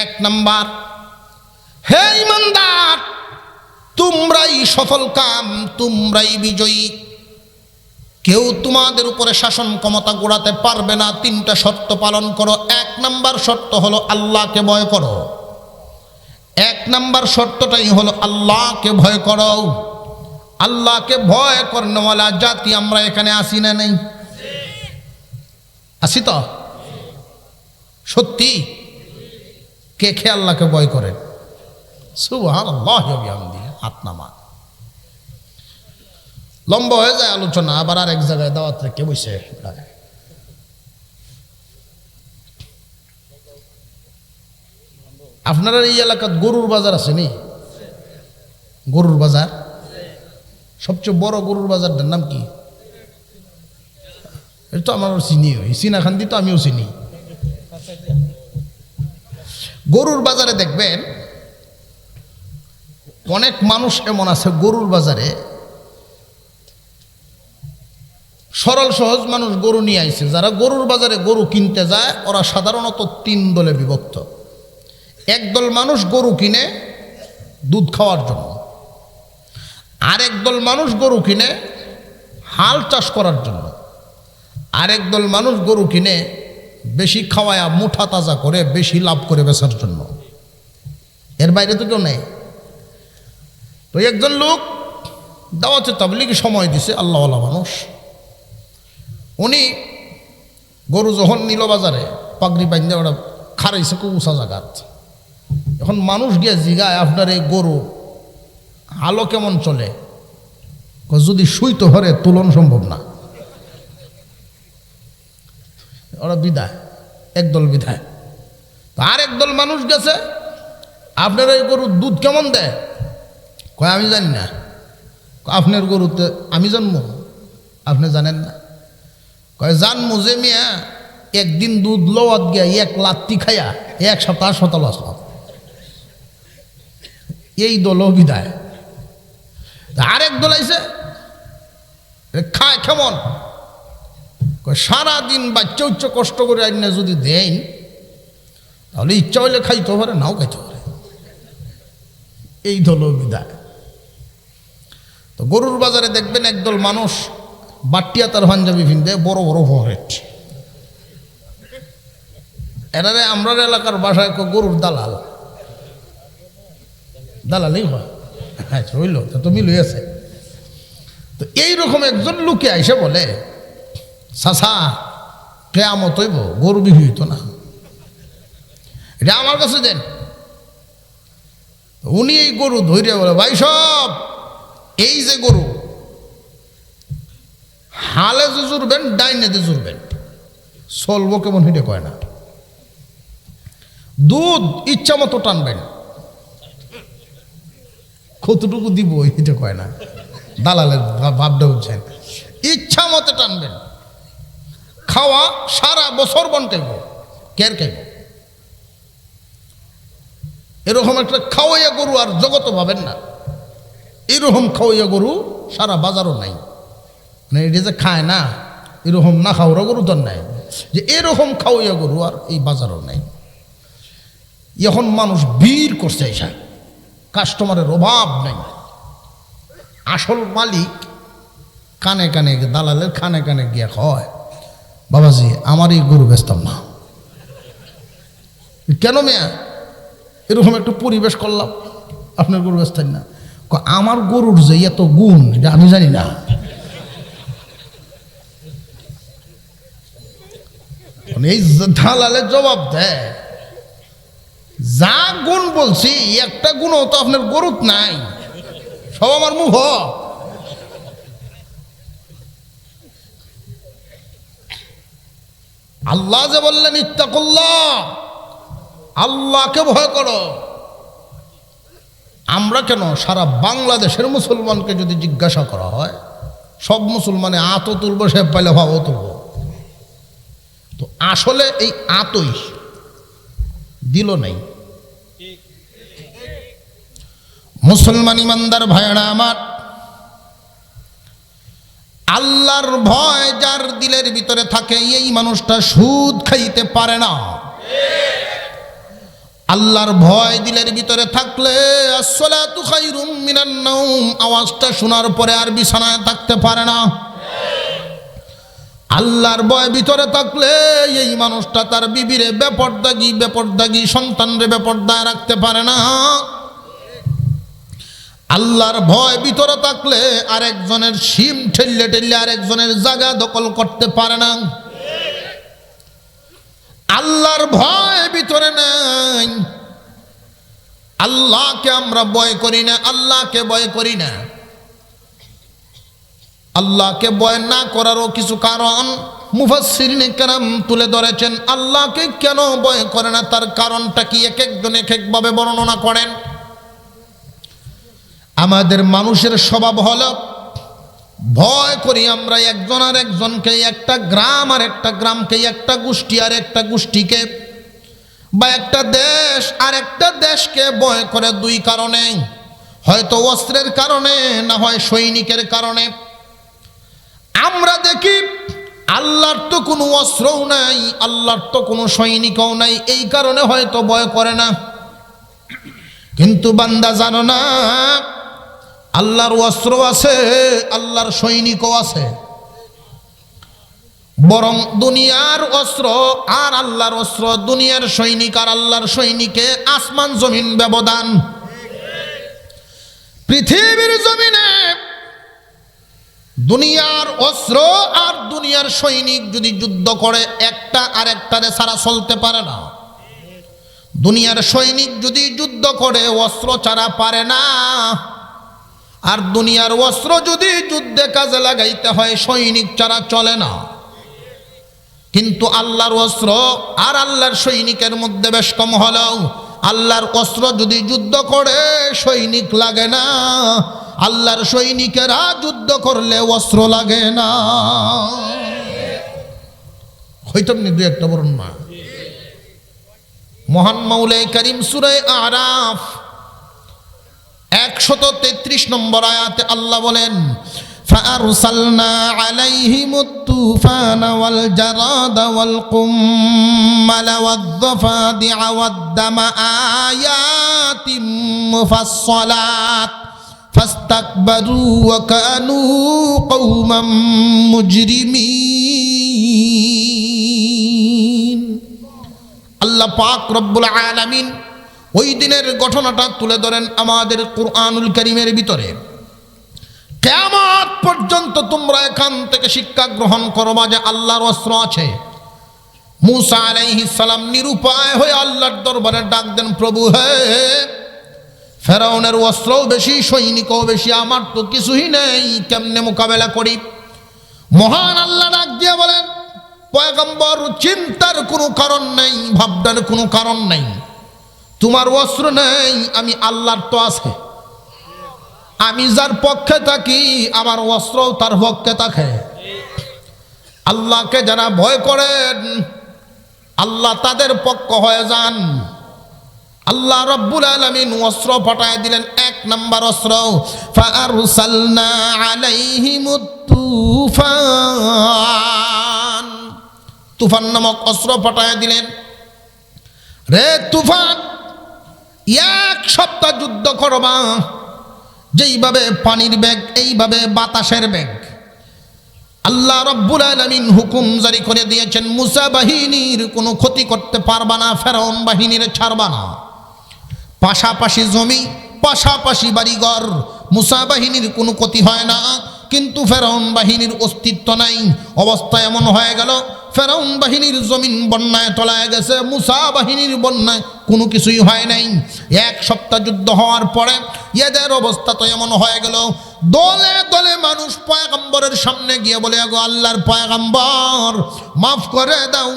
1 নাম্বার, হে ইমানদার তোমরাই সফল কাম, তোমরাই বিজয়ী। কেউ তোমাদের উপরে শাসন ক্ষমতা গোড়াতে পারবে না। 3টা শর্ত পালন করো। 1 নাম্বার শর্ত হলো আল্লাহকে ভয় করো। 1 নাম্বার শর্তটাই হলো আল্লাহকে ভয় করো। আল্লাহকে ভয় করনেওয়ালা জাতি আমরা এখানে আসি না? নেই? আসি তো? সত্যি? কে কে আল্লাহকে ভয় করেন? সুবহানাল্লাহ ওয়া বিহামদিহি। হাত নামা। লম্বা হয়ে যায় আলোচনা, আবার আর এক জায়গায় দাওয়াত রেখে বসে। আপনারা এই এলাকাত গরুর বাজার আছে নি? গরুর বাজার সবচেয়ে বড় গরুর বাজারটার নাম কি? এটা তো আমার চিনি, চিনাখান্দি তো আমিও চিনি। গরুর বাজারে দেখবেন অনেক মানুষ এমন আছে, গরুর বাজারে সরল সহজ মানুষ গরু নিয়ে আইছে। যারা গরুর বাজারে গরু কিনতে যায় ওরা সাধারণত 3 দলে বিভক্ত। একদল মানুষ গরু কিনে দুধ খাওয়ার জন্য, আরেক দল মানুষ গরু কিনে হাল চাষ করার জন্য, আরেক দল মানুষ গরু কিনে বেশি খাওয়ায়া মুঠা তাজা করে বেশি লাভ করে বেচার জন্য। এর বাইরে তো কেউ নেই। তো একজন লোক দাওয়াতে তাবলীগে সময় দিছে, আল্লাহওয়ালা মানুষ। উনি গরু যখন নিল বাজারে, পাগড়ি বান্ধে ওরা খারাইছে খুব উঁচা জায়গাত। এখন মানুষ গিয়ে জিগায়, আপনার এই গরু হালো কেমন চলে? যদি শুইতে হরে তুলন সম্ভব না। ওরা বিদায়, একদল বিদায়। তো আর একদল মানুষ গেছে, আপনার এই গরুর দুধ কেমন দেয়? কয় আমি জানি না। আপনার গরুতে আমি জন্ম, আপনি জানেন না? কয় জানমু যে মিয়া একদিন দুধ লওয়াত গিয়া এক লাত্তি খাইয়া এক সপ্তাহ হাসপাতাল আসলাম, এই দল বিদায়। আরেক দল আইছে খায় কেমন, সারাদিন বাচ্চা উচ্চ কষ্ট করে আইনা যদি দেন তাহলে ইচ্ছা হইলে খাইতে পারে, নাও খাইতে পারে, এই দল বিদায়। তো গরুর বাজারে দেখবেন একদল মানুষ বাট্টিয়া তার পাঞ্জাবি ফিনতে বড় বড় ফরেট, এরারে আমরা এলাকার বাসায় গরুর দালাল, দালালই হয়। আচ্ছা হইল, তো মিল হয়েছে। তো এইরকম একজন লোকে আইসে বলে চাচা কেয়ামত হইব, গরু বিক্রি হইতো না, এটা আমার কাছে দেন। উনি এই গরু ধৈর্য বলে ভাই সব এই যে গরু হালে যে জুড়বেন ডাইনে যে জুড়বেন, চলবো কেমন হিটে কয় না, দুধ ইচ্ছা মতো টানবেন, কতটুকু দিব হিটে কয় না, দালালের ভাবটা বুঝছেন, ইচ্ছা মতো টানবেন, খাওয়া সারা বছর বন খাইব, কের খাইব। এরকম একটা খাওয়াইয়া গরু আর জগত ভাবেন না, এরকম খাওয়াইয়া গরু সারা বাজারও নাই। মানে এটা যে খায় না এরকম না খাওয়ার গরু তো নাই, যে এরকম খাওয়াইয়া গরু আর এই বাজারও নাই। এখন মানুষ ভিড় করছে, এসা কাস্টমারের অভাব নাই। আসল মালিক কানে কানে দালালের কানে কানে গিয়া কয় বাবাজি আমার এই গরু বেচতাম না। কেন মেয়া এরকম একটু পরিবেশ করলাম, আপনার গরু বেচতেন না? আমার গরুর যে এত গুণ এটা আমি জানি না। এই দালালের জবাব দেয় যা গুণ বলছি একটা গুণও তো আপনার গরুত নাই, সব আমার মুখ। আল্লাহ যে বললেন ইত্তাকুল্লাহ, আল্লাহকে ভয় করো। আমরা কেন সারা বাংলাদেশের মুসলমানকে যদি জিজ্ঞাসা করা হয়, সব মুসলমানে আতো তুলবো, সে পাইলে ভাবও তুলবো। তো আসলে এই আতই দিল নাই। মুসলমান ইমানদার ভাইরা আমার, আল্লাহর ভয় যার দিলের ভিতরে থাকে এই মানুষটা সুদ খাইতে পারে না। আল্লাহর ভয় দিলের ভিতরে থাকলে আসসালাতু খায়রুম মিনান নাওম আওয়াজটা শোনার পরে আর বিছানায় থাকতে পারে না। আল্লাহর ভয় ভিতরে থাকলে এই মানুষটা তার বিবিরে বেপরদাগি সন্তানরে বেপরদায় রাখতে পারে না। আল্লাহর ভয় ভিতরে থাকলে আরেকজনের শিম ঠেললে ঠেললে আরেকজনের জায়গা দখল করতে পারে না। আল্লাহর ভয় ভিতরে নাই, আল্লাহকে আমরা ভয় করি না, আল্লাহকে ভয় করি না। আল্লাহকে ভয় না করারও কিছু কারণ মুফাসসিরিনে কেরাম তুলে ধরেছেন। আল্লাহকে কেন ভয় করে না তার কারণটা কি এক একজন এক একভাবে বর্ণনা করেন। আমাদের মানুষের স্বভাব হলো ভয় করি আমরা একজন আর একজনকে, একটা গ্রাম আর একটা গ্রামকে, একটা গোষ্ঠী আর একটা গোষ্ঠীকে, বা একটা দেশ আর একটা দেশকে ভয় করে দুই কারণে, হয়তো অস্ত্রের কারণে না হয় সৈনিকের কারণে। আমরা দেখি আল্লাহর তো কোনো অস্ত্রও নাই, আল্লাহর তো কোনো সৈনিকও নাই, এই কারণে হয়তো ভয় করে না। কিন্তু বান্দা জানো না আল্লাহর অস্ত্র আছে, আল্লাহর সৈনিকও আছে। বরং দুনিয়ার অস্ত্র আর আল্লাহর অস্ত্র, দুনিয়ার সৈনিক আর আল্লাহর সৈনিকে আসমান জমিন ব্যবধান। পৃথিবীর জমিনে দুনিয়ার অস্ত্র আর দুনিয়ার সৈনিক যদি যুদ্ধ করে একটা আরেকটারে ছাড়া চলতে পারে না। দুনিয়ার সৈনিক যদি যুদ্ধ করে অস্ত্র ছাড়া পারে না, আর দুনিয়ার অস্ত্র যদি যুদ্ধে কাজে লাগাইতে হয় সৈনিক ছাড়া চলে না। কিন্তু আল্লাহর অস্ত্র আর আল্লাহর সৈনিকের মধ্যে বেশ কম হলেও আল্লাহর অস্ত্র যদি যুদ্ধ করে সৈনিক লাগে না, আল্লাহর সৈনিকেরা যুদ্ধ করলে অস্ত্র লাগে না। হইতাম নি দুই একটা বলুন না। মহান মাওলাই করিম সূরা আরাফ 133 নম্বর আয়াতে আল্লাহ বলেন, فأرسلنا عليهم الطوفان والجراد والقمل والضفادع والدم آيات مفصلات فاستكبروا وكانوا قوما مجرمين। আল্লাহ পাক রব্বুল আলামিন ওই দিনের ঘটনাটা তুলে ধরেন আমাদের কুরআনুল কারীমের ভিতরে। কিয়ামত পর্যন্ত তোমরা এখান থেকে শিক্ষা গ্রহণ করবা যে আল্লাহর অস্ত্র আছে। মূসা আলাইহিস সালাম নিরুপায় হয়ে আল্লাহর দরবারে ডাক দেন, প্রভু হে, ফেরাউনের অস্ত্রও বেশি, সৈনিকও বেশি, আমার তো কিছুই নেই, কেমনে মোকাবেলা করি? মহান আল্লাহ ডাক দিয়ে বলেন, পয়গম্বর, চিন্তার কোনো কারণ নেই, ভাবনার কোনো কারণ নেই। তোমার অস্ত্র নেই, আমি আল্লাহর তো আছে। আমি যার পক্ষে থাকি আমার অস্ত্রও তার পক্ষে থাকে। আল্লাহকে যারা ভয় করেন আল্লাহ তাদের পক্ষ হয়ে যান। আল্লাহ রাব্বুল আলামিন অস্ত্র পাঠায় দিলেন। এক নাম্বার অস্ত্র, ফাআরসালনা আলাইহিমুত তুফান, তুফান নামক অস্ত্র পাঠায় দিলেন। রে তুফান, এক সপ্তাহ যুদ্ধ করবা, যেইভাবে পানির বেগ এইভাবে বাতাসের বেগ। আল্লাহ রাব্বুল আলামিন হুকুম জারি করে দিয়েছেন, মুসা বাহিনীর কোনো ক্ষতি করতে পারবা না, ফেরাউন বাহিনীর ছাড়বা না। পাশাপাশি জমি, পাশাপাশি বাড়িঘর, মুসা বাহিনীর কোনো ক্ষতি হয় না, কিন্তু ফেরাউন বাহিনীর অস্তিত্ব নাই। অবস্থা এমন হয়ে গেল, ফেরাউন বাহিনীর জমিন বন্যায় তলায় গেছে, মুসা বাহিনীর বন্যায় কোনো কিছুই হয় নাই। এক সপ্তাহ যুদ্ধ হওয়ার পরে এদের অবস্থা তো এমন হয়ে গেল, দলে দলে মানুষ পয়গম্বরের সামনে গিয়ে বলে, গো আল্লাহর পয়গম্বর, মাফ করে দাও,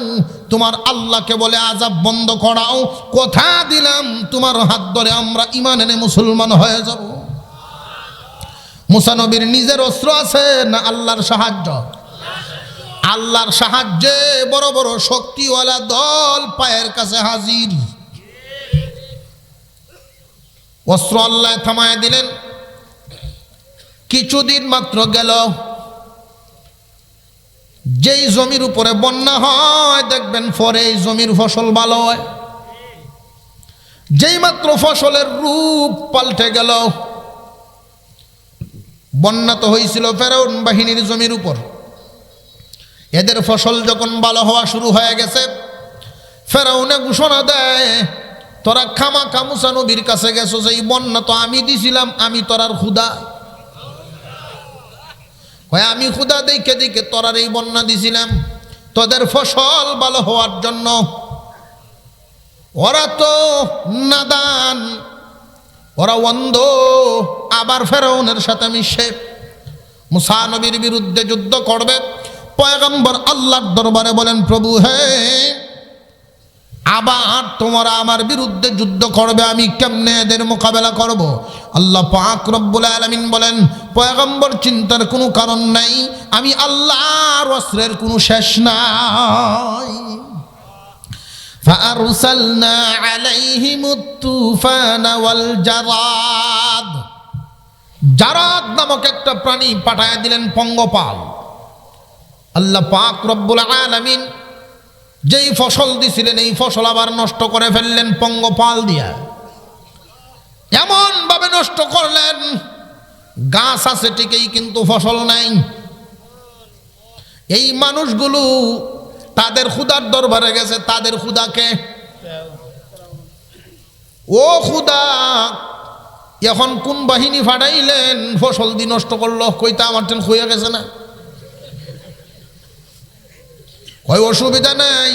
তোমার আল্লাহকে বলে আযাব বন্ধ করাও, কথা দিলাম তোমার হাত ধরে আমরা ঈমান এনে মুসলমান হয়ে যাব। মুসা নবীর নিজের অস্ত্র আছে না আল্লাহর সাহায্য? আল্লাহর সাহায্যে বড় বড় শক্তিওয়ালা দল পায়ের কাছে হাজির। অস্ত্র আল্লাহ থামায় দিলেন। কিছুদিন মাত্র গেল, যেই জমির উপরে বন্যা হয় দেখবেন পরে এই জমির ফসল ভালো হয়। যেই মাত্র ফসলের রূপ পাল্টে গেল, বন্যা তো হয়েছিল ফেরাউন বাহিনীর জমির উপর। এদের ফসল যখন ভালো হওয়া শুরু হয়ে গেছে, ফেরাউনে ঘোষণা দেয়, তোরা খামাখা মুসা নবীর কাছে গেছো, এই বন্যা তো আমি দিছিলাম, আমি তোরার খুদা। কয়, আমি খুদা দেখে দেখে তোরার এই বন্যা দিছিলাম তোদের ফসল ভালো হওয়ার জন্য। ওরা তো নাদান, ওরা অন্ধ, আবার ফেরাউনের সাথে মিশে মুসা নবীর বিরুদ্ধে যুদ্ধ করবে। পয়গম্বর আল্লাহর দরবারে বলেন, প্রভু হে, আবার তোমরা আমার বিরুদ্ধে যুদ্ধ করবে, আমি কেমনে এদের মোকাবেলা করব? আল্লাহ পাক রব্বুল আলামিন বলেন, পয়গম্বর, চিন্তার কোনো কারণ নাই, আমি আল্লাহর অস্ত্রের কোনো শেষ নাই। فأرسلنا عليهم الطوفان والجراد, জারাদ নামক একটা প্রাণী পাঠায় দিলেন, পঙ্গপাল। আল্লাহ পাক রব্বুল আলামিন যেই ফসল দিছিলেন এই ফসল আবার নষ্ট করে ফেললেন পঙ্গপাল দিয়া। এমন ভাবে নষ্ট করলেন, গাছ আছে ঠিকই কিন্তু ফসল নাই। এই মানুষগুলো তাদের খুদার দরবারে গেছে, তাদের খুদাকে, ও খুদা, এখন কোন বাহিনী ফাটাইলেন ফসল দিয়ে নষ্ট করলো? কইতা আমার টেন হয়ে গেছে না? কই, অসুবিধা নাই,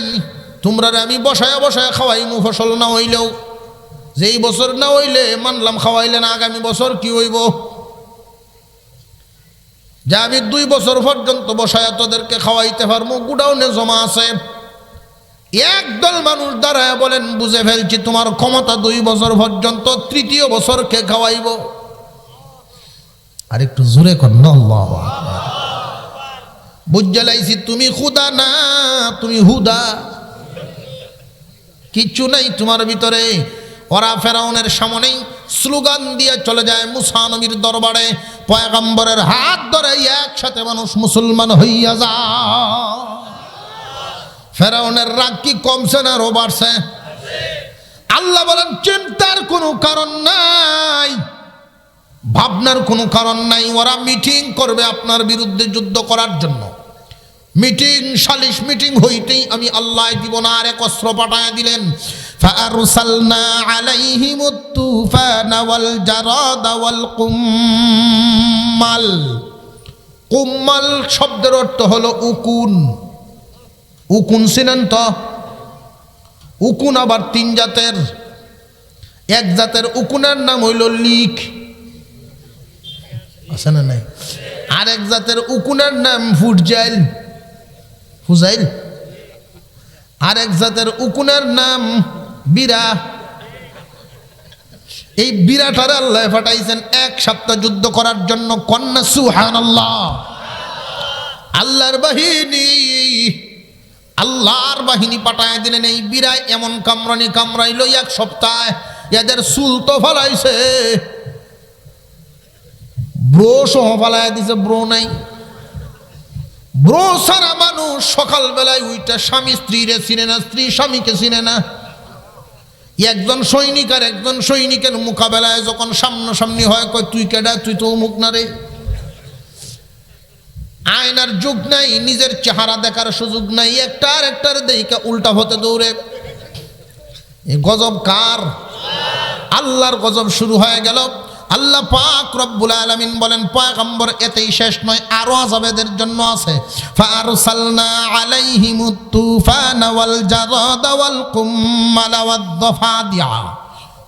তোমরা আমি বসায় বসায় খাওয়াইমু, ফসল না হইলেও। যেই বছর না হইলে মানলাম, খাওয়াইলে না, আগামী বছর কি হইব? যে আমি 2 বছর পর্যন্ত বসায় তোদেরকে খাওয়াইতে পারবো, গুডাউনে জমা আছে। একদল মানুষ দাঁড়ায় বলেন, বুঝে ফেলছি তোমার ক্ষমতা 2 বছর পর্যন্ত, 3য় বছর কে খাওয়াইব? আর একটু জোরে কর না আল্লাহু আকবার। বুঝে লাইছি তুমি খুদা না, তুমি হুদা, কিচ্ছু নাই তোমার ভিতরে। ওরা ফেরাউনের সামনেই স্লোগান দিয়ে চলে যায় মুসা নবীর দরবারে, পয়গম্বরের হাত ধরে একসাথে মানুষ মুসলমান হইয়া যায়। ফেরাউনের রাগ কি কমছে না আরো বাড়ছে? আল্লাহ বলেন চিন্তার কোনো কারণ নাই, ভাবনার কোনো কারণ নাই। ওরা মিটিং করবে আপনার বিরুদ্ধে যুদ্ধ করার জন্য। মিটিং সালিশ মিটিং হইতেই আমি আল্লাহ দিব না, আর এক অস্ত্র পাঠায় দিলেন। ফাআরসালনা আলাইহিমুত তুফানা ওয়াল জারাদা ওয়াল কুম্মাল। কুম্মাল শব্দের অর্থ হলো উকুন। উকুন চিনেন তো? উকুন আবার তিন জাতের। এক জাতের উকুনের নাম হইল লিক, আছে না নাই? আর এক জাতের উকুনের নাম ফুটজাইল, ফুজাইল। আর এক জাতের উকুনের নাম বিরা। এই বিরাটারে আল্লাহ পাঠাইছেন এক সপ্তাহ যুদ্ধ করার জন্য। কন্যা সুবহানাল্লাহ। আল্লাহর বাহিনী, আল্লাহর বাহিনী পাঠায় দিলেন। এই বিরায় এমন কামরানি কামড়াইল এক সপ্তাহ, এদের চুল তো ফালাইছে, ব্রো সহ ফালাই দিছে। ব্রো নাই, ব্রো সারা মানুষ সকালবেলায় উইটা স্বামী স্ত্রীরে চিনে না, স্ত্রী স্বামীকে চিনে না। একজন সৈনিক আর একজন সৈনিকের মোকাবেলায় যখন সামনাসামনি হয়, কয় তুই কেডা, তুই তো মুখ না রে। আয়নার যুগ নাই, নিজের চেহারা দেখার সুযোগ নাই, একটা আর একটার দেইকা উল্টা হতে দৌড়ে। এই গজব কার? আল্লাহর গজব শুরু হয়ে গেল। আল্লাহ পাক রব্বুল আলামিন বলেন, পয়গম্বর এতেই শেষ নয়, আরো আযাবের জন্য আছে। ফাআরসালনা আলাইহিমুত তুফানা ওয়াল জারাদা ওয়াল কুম্মালা ওয়াদ দাফাদিয়া।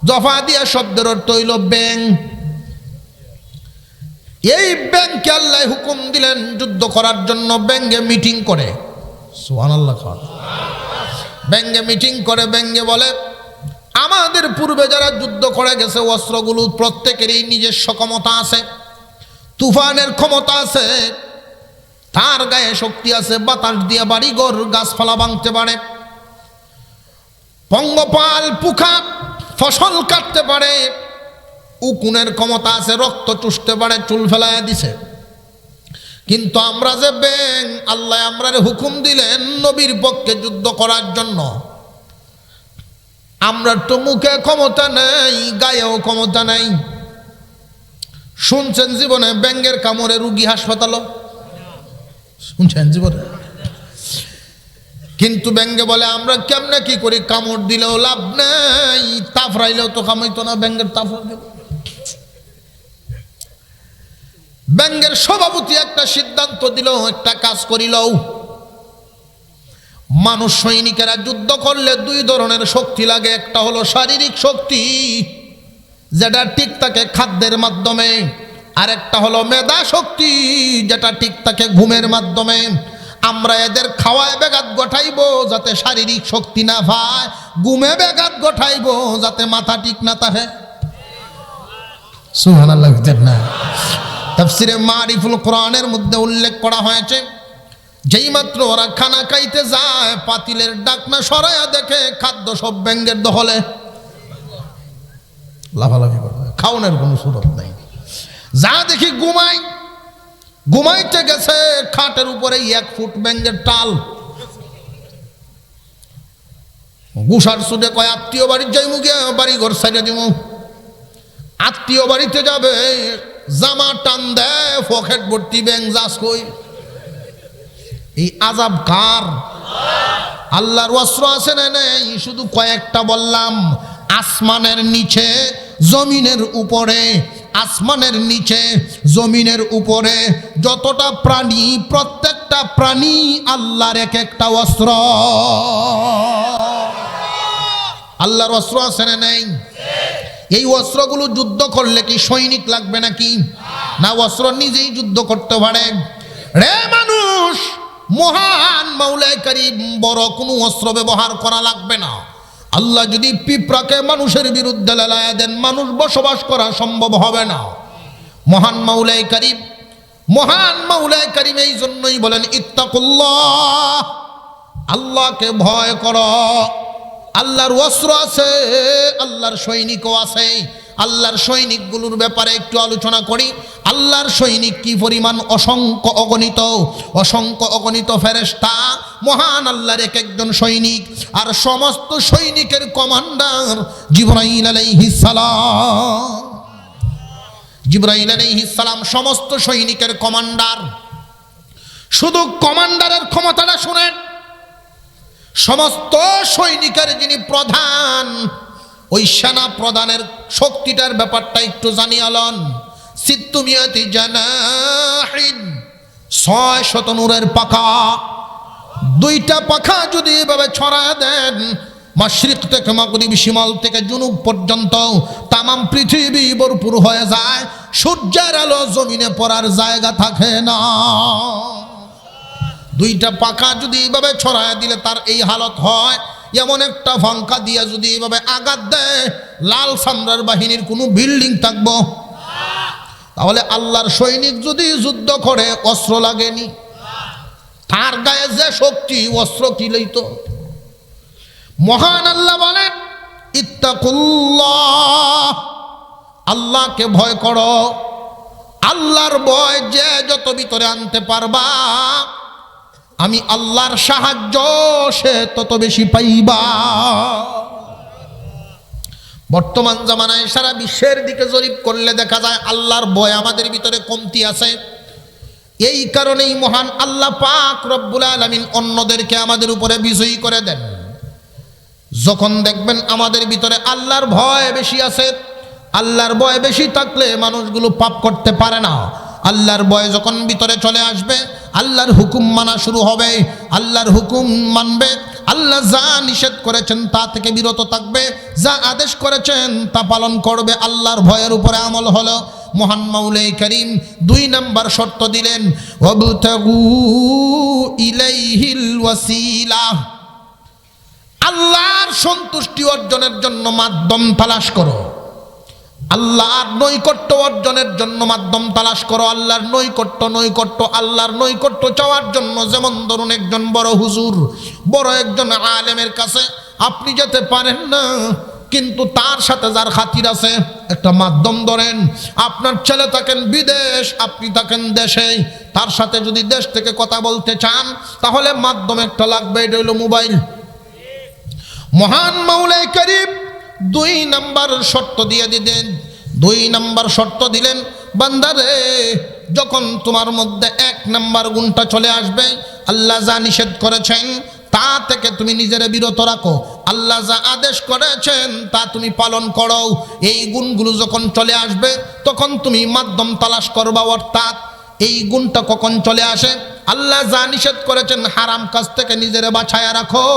দাফাদিয়া শব্দের অর্থ হইল ব্যাঙ। এই ব্যাঙকে আল্লাহ হুকুম দিলেন যুদ্ধ করার জন্য। ব্যাঙে মিটিং করে, সুবহানাল্লাহ। ব্যাঙে মিটিং করে, ব্যাঙে বলে আমাদের পূর্বে যারা যুদ্ধ করে গেছে অস্ত্রগুলো প্রত্যেকেরই নিজস্ব ক্ষমতা আছে। তুফানের ক্ষমতা আছে, তার গায়ে শক্তি আছে, বাতাস দিয়ে বাড়িঘর গাছপালা ভাঙতে পারে, পঙ্গপাল পুখা ফসল কাটতে পারে। উকুনের ক্ষমতা আছে, রক্ত চুষতে পারে, চুল ফেলায় দিছে। কিন্তু আমরা যে ব্যাঙ, আল্লাহ আমরার হুকুম দিলেন নবীর পক্ষে যুদ্ধ করার জন্য। আমরা তো মুখে ক্ষমতা নেই, গায়েও ক্ষমতা নাই। শুনছেন জীবনে ব্যাঙের কামড়ে রুগী হাসপাতাল? শুনছেন জীবনে? কিন্তু ব্যাঙে বলে আমরা কেমনে কি করি, কামড় দিলেও লাভ নেই, তাফরাইলেও তো কামাইতো না। ব্যাঙের তাফর ব্যাঙের সভাপতি একটা সিদ্ধান্ত দিল, একটা কাজ করিল। মানুষ সৈনিকেরা যুদ্ধ করলে দুই ধরনের শক্তি লাগে। একটা হলো শারীরিক শক্তি, যেটা ঠিক থাকে খাদ্যের মাধ্যমে, আর একটা হলো মেধা শক্তি, যেটা ঠিক থাকে ঘুমের মাধ্যমে। আমরা এদের খাওয়ায় ব্যাঘাত ঘটাইব যাতে শারীরিক শক্তি না পায়, ঘুমে ব্যাঘাত ঘটাইব যাতে মাথা ঠিক না থাকে। সুবহানাল্লাহ। তাফসীরে মারিফুল কোরআনের মধ্যে উল্লেখ করা হয়েছে, যেই মাত্র ওরা খানা খাইতে যায়, পাতিলের ডাকনা সরাইয়া দেখে খাদ্য সব ব্যাঙের দখলে। লাফালাফি করবে, খাওয়ানোর কোনো সুরত নাই। যা দেখি ঘুমাইতে গেছে, খাটের উপরে 1 ফুট ব্যাঙের টাল। গুসার সুদে কয় আত্মীয় বাড়ির যাই মুখে বাড়ি ঘর সাইডে দিব। আত্মীয় বাড়িতে যাবে, জামা টান দেয়, পকেট ভর্তি ব্যাঙ, যাস কই। এই আযাব কার? আল্লাহর অস্ত্র আছে না নেই? শুধু কয়েকটা বললাম। আসমানের নিচে, জমিনের উপরে, আসমানের নিচে, জমিনের উপরে যতটা প্রাণী, প্রত্যেকটা প্রাণী আল্লাহর এক একটা অস্ত্র। আল্লাহর অস্ত্র আছে না নেই? এই অস্ত্রগুলো যুদ্ধ করলে কি সৈনিক লাগবে নাকি? না, অস্ত্র নিজেই যুদ্ধ করতে পারে। রে মানুষ, মহান মাওলায়ে কারীম বড় কোনো অস্ত্র ব্যবহার করা লাগবে না। আল্লাহ যদি পিঁপড়াকে মানুষের বিরুদ্ধে লেলায় দেন, মানুষ বসবাস করা সম্ভব হবে না। মহান মাওলাই কারীম, মহান মাওলাই কারীম এই জন্যই বলেন ইত্তাকুল্লাহ, আল্লাহকে ভয় করো। আল্লাহর অস্ত্র আছে, আল্লাহর সৈনিকও আছে। আল্লাহর সৈনিকগুলোর ব্যাপারে একটু আলোচনা করি। আল্লাহর সৈনিক কি পরিমাণ, অসংখ্য অগণিত, অসংখ্য অগণিত ফেরেশতা মহান আল্লাহর এক একজন সৈনিক। আর সমস্ত সৈনিকের কমান্ডার জিবরাইল আলাইহিস সালাম। জিবরাইল আলাইহিস সালাম সমস্ত সৈনিকের কমান্ডার। শুধু কমান্ডারের ক্ষমতাটা শুনেন, সমস্ত সৈনিকের যিনি প্রধান, ওই সেনা প্রধানের শক্তিটার ব্যাপারটা একটু জানিয়ে লন। সিত্তুমিয়াতি জানাহিন, 600 নূরের পাখা। 2টা পাখা যদি এভাবে ছড়ায় দেন, মাশরিক থেকে মাগরিব, শিমাল থেকে জুনুব পর্যন্ত তামাম পৃথিবী ভরপুর হয়ে যায়। সূর্যের আলো জমিনে পড়ার জায়গা থাকে না। 2টা পাখা যদি এইভাবে ছড়ায় দিলে তার এই হালত হয়। এমন একটা ফাঙ্কা দিয়া যদি এইভাবে আঘাত দেয়, লাল সামরার বাহিনীর কোনো বিল্ডিং থাকবো? তাহলে আল্লাহর সৈনিক যদি যুদ্ধ করে অস্ত্র লাগেনি, তার গায়ে যে শক্তি, অস্ত্র কি লইতো? মহান আল্লাহ বলেন ইত্তাকুল্লাহ, আল্লাহকে ভয় করো। আল্লাহর ভয় যে যত ভিতরে আনতে পারবা, আমি আল্লাহর সাহায্য সে তত বেশি পাইবা। বর্তমান জামানায় সারা বিশ্বের দিকে জরিপ করলে দেখা যায় আল্লাহর ভয় আমাদের ভিতরে কমতি আছে। এই কারণেই মহান আল্লাহ পাক রব্বুল আলামিন অন্যদেরকে আমাদের উপরে বিজয়ী করে দেন। যখন দেখবেন আমাদের ভিতরে আল্লাহর ভয় বেশি আছে, আল্লাহর ভয় বেশি থাকলে মানুষগুলো পাপ করতে পারে না। আল্লাহর ভয় যখন ভিতরে চলে আসবে, আল্লাহর হুকুম মানা শুরু হবে। আল্লাহর হুকুম মানবে, আল্লাহ যা নিষেধ করেছেন তা থেকে বিরত থাকবে, যা আদেশ করেছেন তা পালন করবে। আল্লাহর ভয়ের উপরে আমল হলো। মহান মাওলাই কারীম 2 নম্বর শর্ত দিলেন, ওয়াবতাগু ইলাইহিল ওয়াসিলা, আল্লাহর সন্তুষ্টি অর্জনের জন্য মাধ্যম তালাশ করো। আল্লাহর নৈকট্য অর্জনের জন্য মাধ্যম তালাশ করো। আল্লাহর নৈকট্য আল্লাহর নৈকট্য চাওয়ার জন্য, যেমন ধরুন একজন বড় হুজুর, বড় একজন আলেমের কাছে আপনি যেতে পারেন না, কিন্তু তার সাথে যার খাতির আছে একটা মাধ্যম ধরেন। আপনার ছেলে থাকেন বিদেশ, আপনি থাকেন দেশে, তার সাথে যদি দেশ থেকে কথা বলতে চান তাহলে মাধ্যম একটা লাগবে, এটা হলো মোবাইল। মহান মাওলাই কারীম 2 নম্বর শর্ত দিয়ে দিলেন। 2 নম্বর শর্ত দিলেন, বান্দারে যখন তোমার মধ্যে 1 নম্বর গুণটা চলে আসবে, আল্লাহ যা নিষেধ করেছেন তা থেকে তুমি নিজের বিরত রাখো, আল্লাহ যা আদেশ করেছেন তা তুমি পালন করো। এই গুণগুলো যখন চলে আসবে তখন তুমি মাধ্যম তালাশ করবা। অর্থাৎ এই গুণটা কখন চলে আসে? আল্লাহ যা নিষেধ করেছেন হারাম কাজ থেকে নিজের বাঁচায়া রাখো।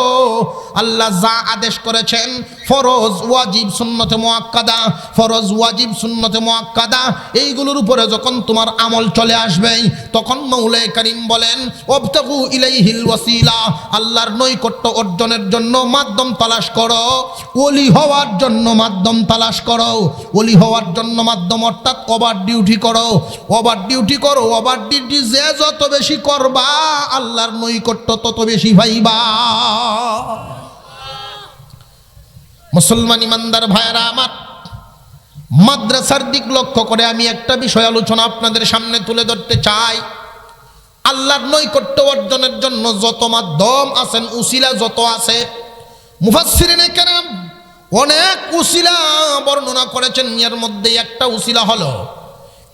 আল্লাহ যা আদেশ করেছেন ফরজ ওয়াজিব সুন্নতে মুআক্কাদা, ফরজ ওয়াজিব সুন্নতে মুআক্কাদা, এইগুলোর উপরে যখন তোমার আমল চলে আসবে তখন মাওলাই কারীম বলেন ওয়াবতাগু ইলাইহিল ওয়াসিলা, আল্লাহর নৈকট্য অর্জনের জন্য মাধ্যম তালাশ করো। ওলি হওয়ার জন্য মাধ্যম তালাশ করো। ওলি হওয়ার জন্য মাধ্যম অর্থাৎ ওভার ডিউটি করো। ওভার ডিউটি করো। ওভার ডিউটি যে যত বেশি করবা আল্লাহর নৈকট্য তত বেশি পাইবা। মুসলমান ইমানদার ভাইরা আমার, মাদ্রাসার দিক লক্ষ্য করে আমি একটা বিষয় আলোচনা আপনাদের সামনে তুলে ধরতে চাই। আল্লাহর নৈকট্য অর্জনের জন্য যত মাধ্যম আছেন, উসিলা যত আছে, মুফাসসিরিনে কেরাম অনেক উসিলা বর্ণনা করেছেন। এর মধ্যে একটা উসিলা হলো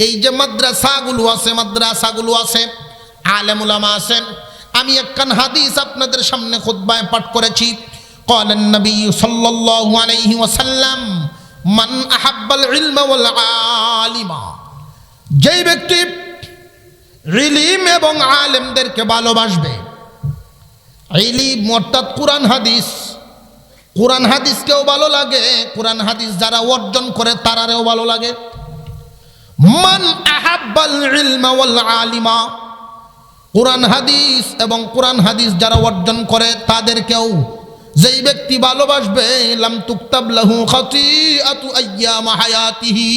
এই যে মাদ্রাসাগুলো আছে, আলেম উলামা আছেন। আমি একখান হাদিস আপনাদের সামনে খুতবায় পাঠ করেছি। قال النبي صلى الله عليه وسلم من أحب العلم والعالم, যেই ব্যক্তি ইলম এবং আলেমদেরকে ভালোবাসবে, ইলম অর্থাৎ কোরআন হাদিসকেও ভালো লাগে, কোরআন হাদিস যারা অর্জন করে তারারেও ভালো লাগে। মান আহাব্বাল ইলমা ওয়াল আলিমা, কোরআন হাদিস এবং কোরআন হাদিস যারা অর্জন করে তাদেরকেও যেই ব্যক্তি ভালোবাসবে, লাম তুকতাব লাহু খাতিআতু আইয়াম হায়াতিহি,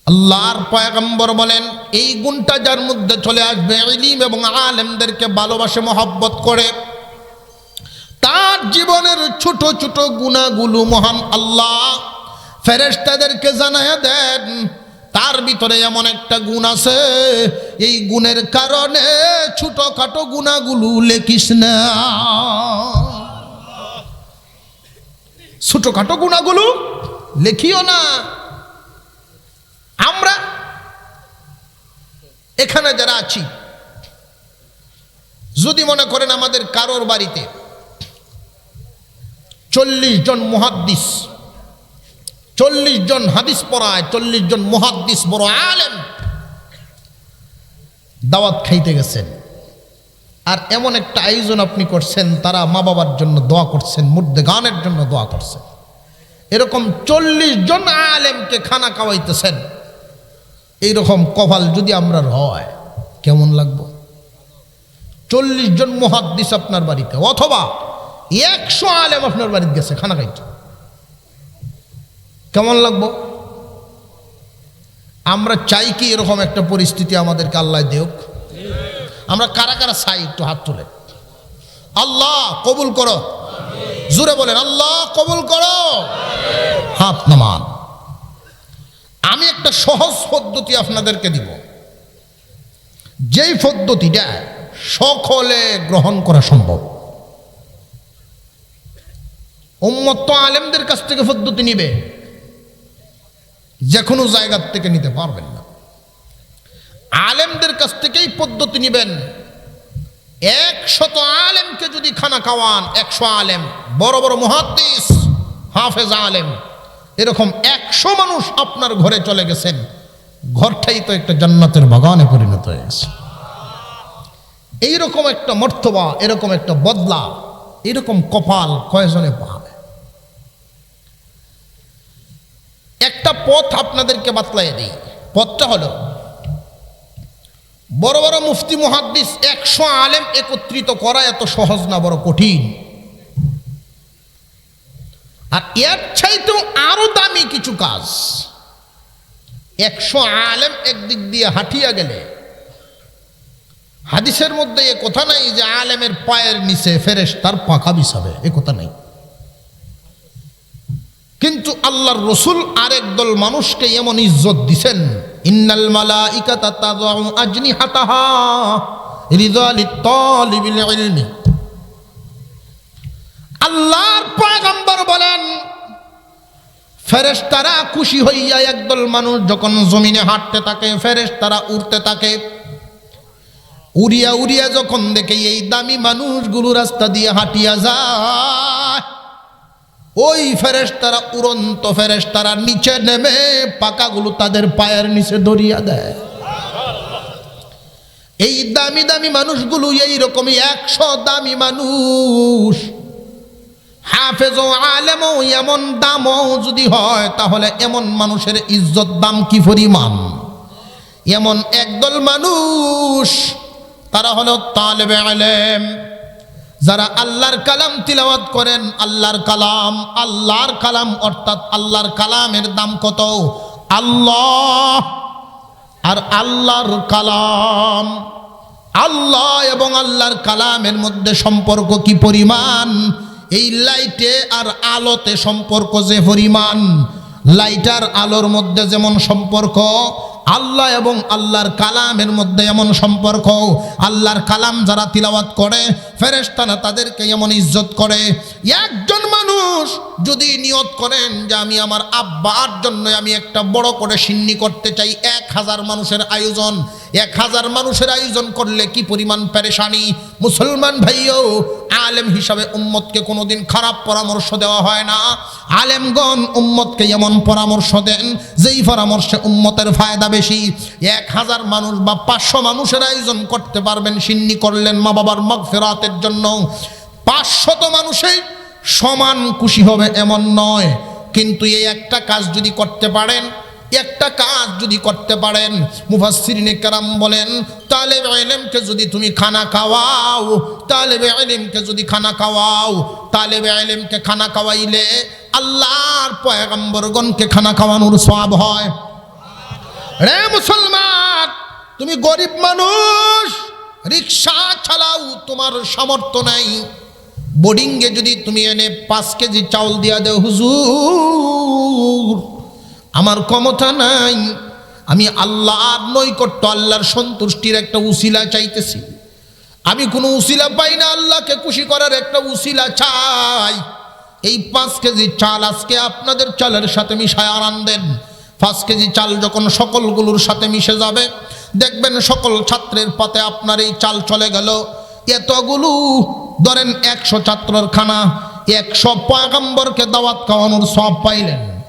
আল্লাহর পয়গম্বর বলেন এই গুণটা যার মধ্যে চলে আসবে, ইলম এবং আলেমদেরকে ভালোবাসে, মহব্বত করে, তার জীবনের ছোট ছোট গুনাহগুলো মহান আল্লাহ ফেরেশতাদেরকে জানায়া দেন। তার ভিতরে এমন একটা গুণ আছে, এই গুণের কারণে ছোটখাটো গুনাহগুলো লেখিস না। ছোটখাটো গুনাহগুলো লেখিও না। আমরা এখানে যারা আছি, যদি মনে করেন আমাদের কারোর বাড়িতে 40 জন মুহাদ্দিস, 40 জন হাদিস পড়ায়, 40 জন মুহাদ্দিস বড় আলেম দাওয়াত খাইতে গেছেন, আর এমন একটা আয়োজন আপনি করছেন, তারা মা বাবার জন্য দোয়া করছেন, মুর্দেগানের জন্য দোয়া করছেন, এরকম 40 জন আলেমকে খানা খাওয়াইতেছেন, এইরকম কপাল যদি আমরা হয় কেমন লাগবো? 40 জন মুহাদ্দিস আপনার বাড়িতে, অথবা 100 আলেম আপনার বাড়িতে গেছে খানা খাইতে, কেমন লাগবো? আমরা চাই কি এরকম একটা পরিস্থিতি আমাদেরকে আল্লাহ দেওক? আমরা কারা কারা চাই? একটু হাত তুলে। আল্লাহ কবুল করো, জোরে বলেন আল্লাহ কবুল করো, হাত নামান। আমি একটা সহজ পদ্ধতি আপনাদেরকে দিব, যেই পদ্ধতিটা সকলে গ্রহণ করা সম্ভব। উম্মত তো আলেমদের কাছ থেকে পদ্ধতি নিবে, যে কোনো জায়গার থেকে নিতে পারবেন না। আলেমদের কাছ থেকেই পদ্ধতি নিবেন। 100 আলেমকে যদি খানা খাওয়ান, 100 আলেম, বড় বড় মুহাদ্দিস, হাফেজ আলেম, এরকম 100 মানুষ আপনার ঘরে চলে গেছেন, ঘরটাই তো একটা জান্নাতের বাগানে পরিণত হয়ে গেছে। এইরকম একটা মর্তবা, এরকম একটা বদলা, এরকম কপাল কয়জনে পাবে? একটা পথ আপনাদেরকে বাতলাই দিই। পথটা হলো, বড় বড় মুফতি মুহাদ্দিস 100 আলেম একত্রিত করা এত সহজ না, বড় কঠিন। আর এর চাইতেও আরো দামি কিছু কাজ। 100 আলেম একদিক দিয়ে হাঁটিয়া গেলে, হাদিসের মধ্যে এ কথা নাই যে আলেমের পায়ের নিচে ফেরেশতার পাখা বিছাবে, এ কথা নাই। কিন্তু আল্লাহর রসুল আরেক দল মানুষকে এমন ইজ্জত দিছেন, ইন্নাল মালাইকাতা তাযউ আজনিহাতাহা রিযা লিত-তালিবিল ইলমি। আল্লাহর পয়গম্বর বলেন, ফেরেশতারা খুশি হইয়া একদল মানুষ যখন জমিনে হাঁটতে থাকে, ফেরেশতারা উড়তে থাকে, উড়িয়া উড়িয়া যখন দেখে এই দামি মানুষগুলো রাস্তা দিয়ে হাঁটিয়া যায়, ওই ফেরেশতারা, উড়ন্ত ফেরেশতারা নিচে নেমে পাকাগুলো তাদের পায়ের নিচে ধরিয়া দেয়। এই দামি দামি মানুষগুলো, এইরকমই 100 দামি মানুষ, হাফেজ ও আলেম এমন দামও যদি হয়, তাহলে এমন মানুষের ইজ্জত দাম কি পরিমাণ? এমন একদল মানুষ, তারা হলো তালেবে ইলম, যারা আল্লাহর কালাম তিলাওয়াত করেন। আল্লাহর কালাম, আল্লাহর কালাম অর্থাৎ আল্লাহর কালামের দাম কত? আল্লাহ আর আল্লাহর কালাম, আল্লাহ এবং আল্লাহর কালামের মধ্যে সম্পর্ক কি পরিমাণ? এই লাইটে আর আলোতে সম্পর্ক যে পরিমাণ, লাইটার আলোর মধ্যে যেমন সম্পর্ক, আল্লাহ এবং আল্লাহর কালামের মধ্যে এমন সম্পর্ক। আল্লাহর কালাম যারা তিলাওয়াত করে, ফেরেশতারা তাদেরকে এমন ইজ্জত করে। একজন মানুষ যদি নিয়ত করেন যে আমি আমার আব্বার জন্য আমি একটা বড় করে সিন্নি করতে চাই, 1000 মানুষের আয়োজন, 1000 মানুষের আয়োজন করলে কি পরিমাণ পেরেশানি। মুসলমান ভাইও, আলেম হিসাবে উম্মতকে কোনোদিন খারাপ পরামর্শ দেওয়া হয় না। আলেমগণ উম্মতকে এমন পরামর্শ দেন যেই পরামর্শে উম্মতের ফায়দা বেশি। 1000 মানুষ বা 500 মানুষের আয়োজন করতে পারবেন, সিন্নি করলেন মা বাবার মাগফিরাতের জন্য, 500 মানুষই সমান খুশি হবে এমন নয়। কিন্তু এই একটা কাজ যদি করতে পারেন, একটা কাজ যদি করতে পারেন, মুফাসসিরিনে কেরাম বলেন, তালেবে ইলমকে যদি তুমি খানা খাওয়াও, তালেবে ইলমকে যদি খানা খাওয়াও, তালেবে ইলমকে খানা খাওয়াইলে আল্লাহর পয়গম্বরগণকে খানা খাওয়ানোর সওয়াব হয়। রে মুসলমান, তুমি গরিব মানুষ, রিক্সা চালাও, তোমার সামর্থ্য নাই, বোর্ডিংয়ে যদি তুমি এনে 5 কেজি চাউল দিয়া দেও, হুজুর আমার ক্ষমতা নাই, আমি আল্লাহর নৈকট্য, আল্লাহর সন্তুষ্টির একটা উসিলা চাইতেছি, আমি কোনো উসিলা পাই না, আল্লাহকে খুশি করার একটা উসিলা চাই, এই 5 কেজি চাল আজকে আপনাদের চালের সাথে মিশায় আনান দেন। 5 কেজি চাল যখন সকলগুলোর সাথে মিশে যাবে, দেখবেন সকল ছাত্রের পাতে আপনার এই চাল চলে গেল। এতগুলো ধরেন 100 ছাত্রের খানা, 100 পয়গম্বরকে দাওয়াত খাওয়ানোর সওয়াব পাইলেন।